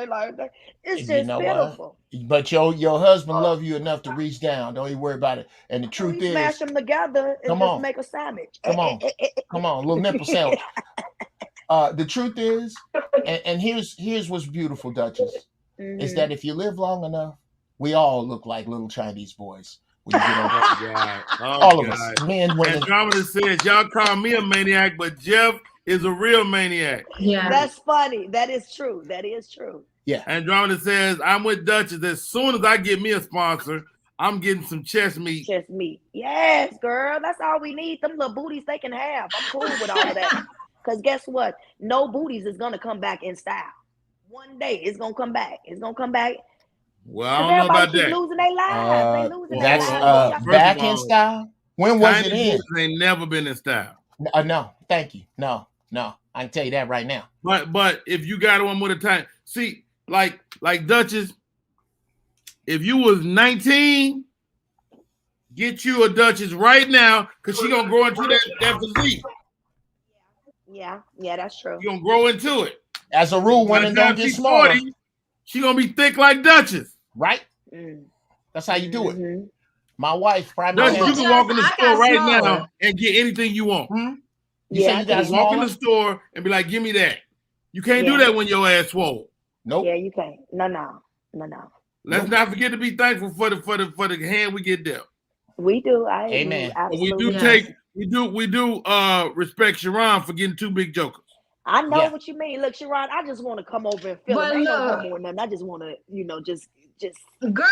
It's just you know pitiful. what? But your husband love you enough to reach down. Don't even worry about it. And the truth We smash is, them together and come just on. make a sandwich. Come on, little nipple sandwich. The truth is, and here's what's beautiful, Duchess, is that if you live long enough, we all look like little Chinese boys. When you get older. God. All of us, men, women. Andromeda says, y'all call me a maniac, but Jeff is a real maniac. Yeah. That's funny. That is true. That is true. Yeah. Andromeda says, I'm with Duchess. As soon as I get me a sponsor, I'm getting some chest meat. Chest meat. Yes, girl. That's all we need. Them little booties they can have. I'm cool with all of that. Because guess what? No booties is going to come back in style. One day it's going to come back. It's going to come back. Well, I don't know about that. Losing their lives. They losing That's their lives. back in style. When was it in? Ain't never been in style. No, thank you. No. I can tell you that right now. But if you got one with a time, see, like Duchess, if you was 19, get you a Duchess right now, because she gonna grow into that physique. Yeah, that's true. You gonna grow into it. As a rule, women don't get smaller. 40, she gonna be thick like Duchess. Right? That's how you do it. My wife, Duchess, you can walk in the store right now and get anything you want. You say you got to walk in the store and be like, give me that. You can't do that when your ass swole. Nope. Yeah, you can't. No. Let's not forget to be thankful for the hand we get dealt. We do. Amen. Absolutely. We do respect Sharon for getting 2 big jokers. I know what you mean. Look, Sharon, I just want to come over and feel it. Ain't no homo or nothing. I just want to, just girl.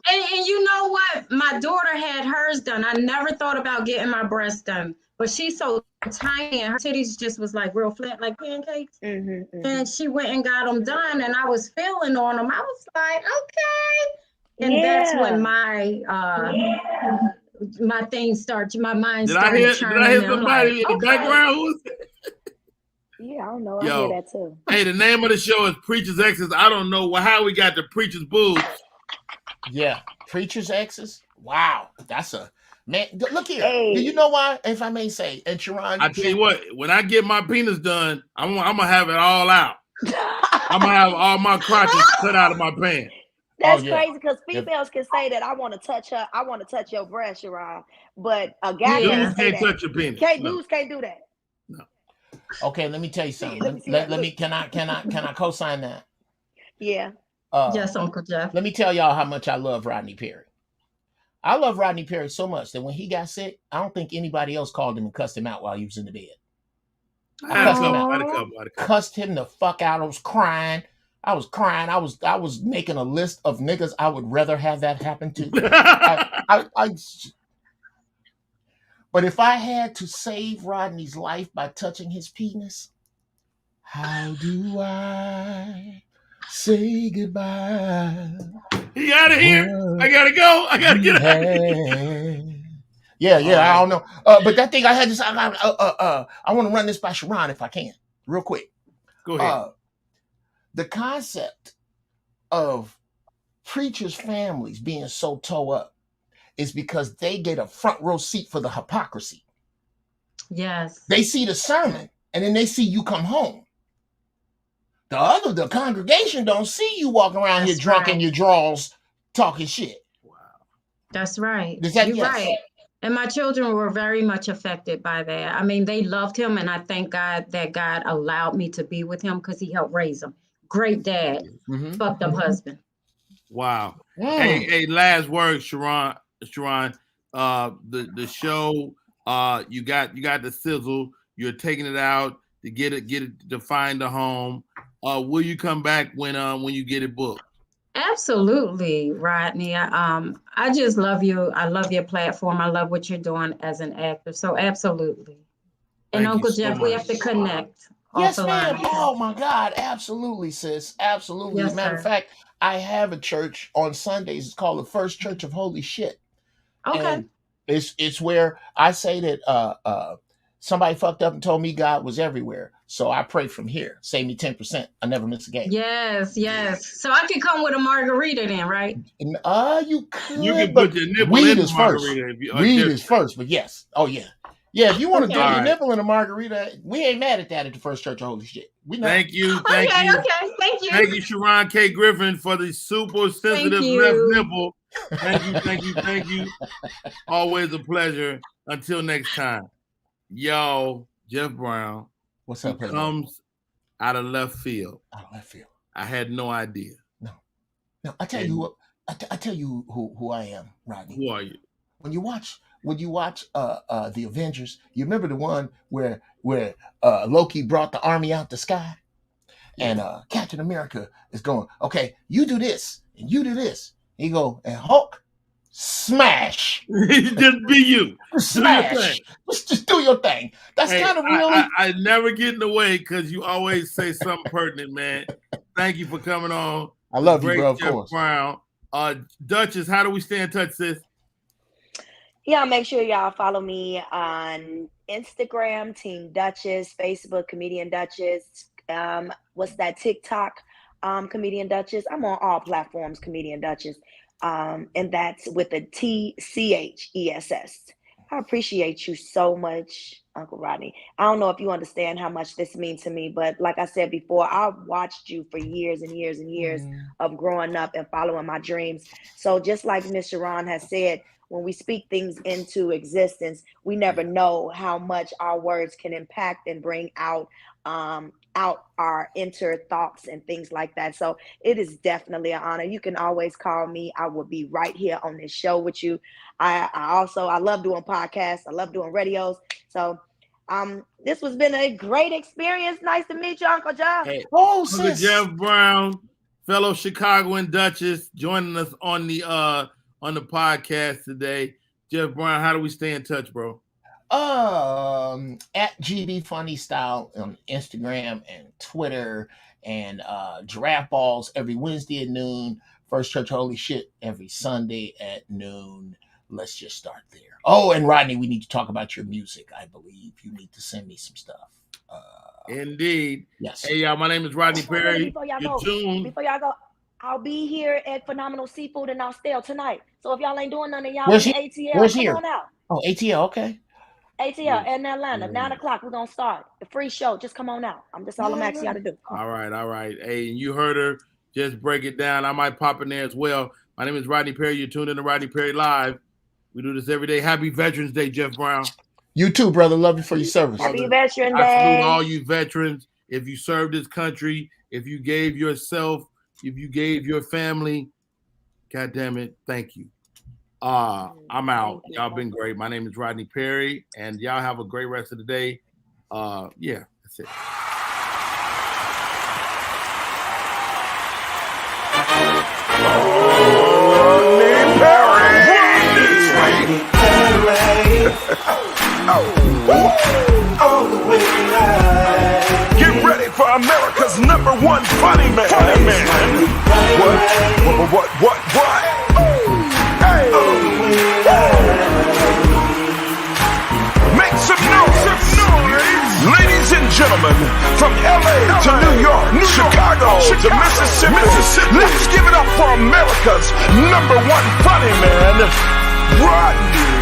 And you know what? My daughter had hers done. I never thought about getting my breasts done, but she's so tiny and her titties just was like real flat, like pancakes. And she went and got them done, and I was feeling on them. I was like, okay. And that's when my thing starts. My mind started turning. Did I hear somebody in the background? Yeah, I don't know. Yo, I hear that too. Hey, the name of the show is Preacher's Exes. I don't know how we got the Preacher's Boobs. Yeah, Preacher's Exes. Wow, that's a man. Look here. Hey. Do you know why? If I may say, and Sharon, I tell you what, when I get my penis done, I'm gonna have it all out. I'm gonna have all my crotches cut out of my pants. That's crazy because females can say that I want to touch her. I want to touch your breast, Sharon. But a guy dudes can't touch your penis. Dudes can't do that. No. Okay, let me tell you something. Let me. Can I co-sign that? Yeah. Yes, Uncle Jeff. Let me tell y'all how much I love Rodney Perry. I love Rodney Perry so much that when he got sick, I don't think anybody else called him and cussed him out while he was in the bed. Cussed him the fuck out. I was crying. I was making a list of niggas I would rather have that happen to. But if I had to save Rodney's life by touching his penis, how do I say goodbye? He out of here. I gotta go. I gotta get out of here. Yeah, I don't know. But that thing I had this. I want to run this by Sharon if I can, real quick. Go ahead. The concept of preachers' families being so toe up is because they get a front row seat for the hypocrisy. Yes. They see the sermon and then they see you come home. The congregation don't see you walking around here drunk in your drawers talking shit. Wow. That's right. You're right. And my children were very much affected by that. I mean, they loved him, and I thank God that God allowed me to be with him because he helped raise them. Great dad, fucked up husband. Wow. Hey, last word, Sharon. The show, you got the sizzle. You're taking it out to get it to find a home. Will you come back when you get it booked? Absolutely, Rodney. I just love you. I love your platform. I love what you're doing as an actor. So absolutely. And Uncle Jeff, we have to connect. Yes, ma'am. Oh my God, absolutely, sis. Absolutely. Yes, As a matter of fact, I have a church on Sundays. It's called the First Church of Holy Shit. Okay. And it's where I say that somebody fucked up and told me God was everywhere. So I pray from here. Save me 10%. I never miss a game. Yes. So I can come with a margarita then, right? And, you could. You can put your nipple in the margarita. Weed is first, but yes. Oh, yeah. Yeah, if you want to dip your nipple in a margarita, we ain't mad at that at the First Church of Holy Shit. We know. Thank you. Okay. Thank you. Thank you, Sharon K. Griffin, for the super sensitive left nipple. Thank you. Always a pleasure. Until next time. Yo, Jeff Brown. What's up, comes out of left field. I had no idea. No, I tell you who I am, Rodney. Who are you? When you watch the Avengers, you remember the one where Loki brought the army out the sky, and Captain America is going, okay, you do this and you do this. He go, and Hulk, smash. Just be you. Smash. Just do your thing. That's kind of really. I never get in the way because you always say something pertinent, man. Thank you for coming on. I love you, bro. Of Jeff course. Brown. Duchess, how do we stay in touch, sis? Yeah, make sure y'all follow me on Instagram, Team Duchess, Facebook, Comedian Duchess. What's that? TikTok, Comedian Duchess. I'm on all platforms, Comedian Duchess. And that's with a TCHESS. I appreciate you so much, Uncle Rodney. I don't know if you understand how much this means to me, but like I said before, I've watched you for years and years and years of growing up and following my dreams. So just like Miss Sharon has said, when we speak things into existence, we never know how much our words can impact and bring out our inner thoughts and things like that. So it is definitely an honor. You can always call me. I will be right here on this show with you. I love doing podcasts. I love doing radios. So this has been a great experience. Nice to meet you, Uncle Jeff. Hey, Uncle Jeff Brown, fellow Chicagoan Duchess, joining us on the podcast today. Jeff Brown, how do we stay in touch, bro? At GB Funny Style on Instagram and Twitter, and Giraffe Balls every Wednesday at noon. First Church Holy Shit every Sunday at noon. Let's just start there. Oh, and Rodney, we need to talk about your music. I believe you need to send me some stuff. Indeed. Yes. Hey, y'all, my name is Rodney Perry. Before y'all go, I'll be here at Phenomenal Seafood in Austell tonight. So if y'all ain't doing nothing, y'all in ATL, Where's come here? on out. Oh, ATL, okay. ATL in Atlanta, 9 o'clock. We're gonna start the free show. Just come on out. I'm asking y'all to do. All right. Hey, you heard her. Just break it down. I might pop in there as well. My name is Rodney Perry. You're tuned in to Rodney Perry Live. We do this every day. Happy Veterans Day, Jeff Brown. You too, brother. Love you for your service. Happy Veterans Day. I salute all you veterans. If you served this country, if you gave yourself, if you gave your family, God damn it, thank you. I'm out. Y'all been great. My name is Rodney Perry, and y'all have a great rest of the day. Yeah, that's it. Get ready for America's #1 funny man. What? Hey! gentlemen, from LA to New York, Chicago to Mississippi, let's give it up for America's #1 funny man, Rodney.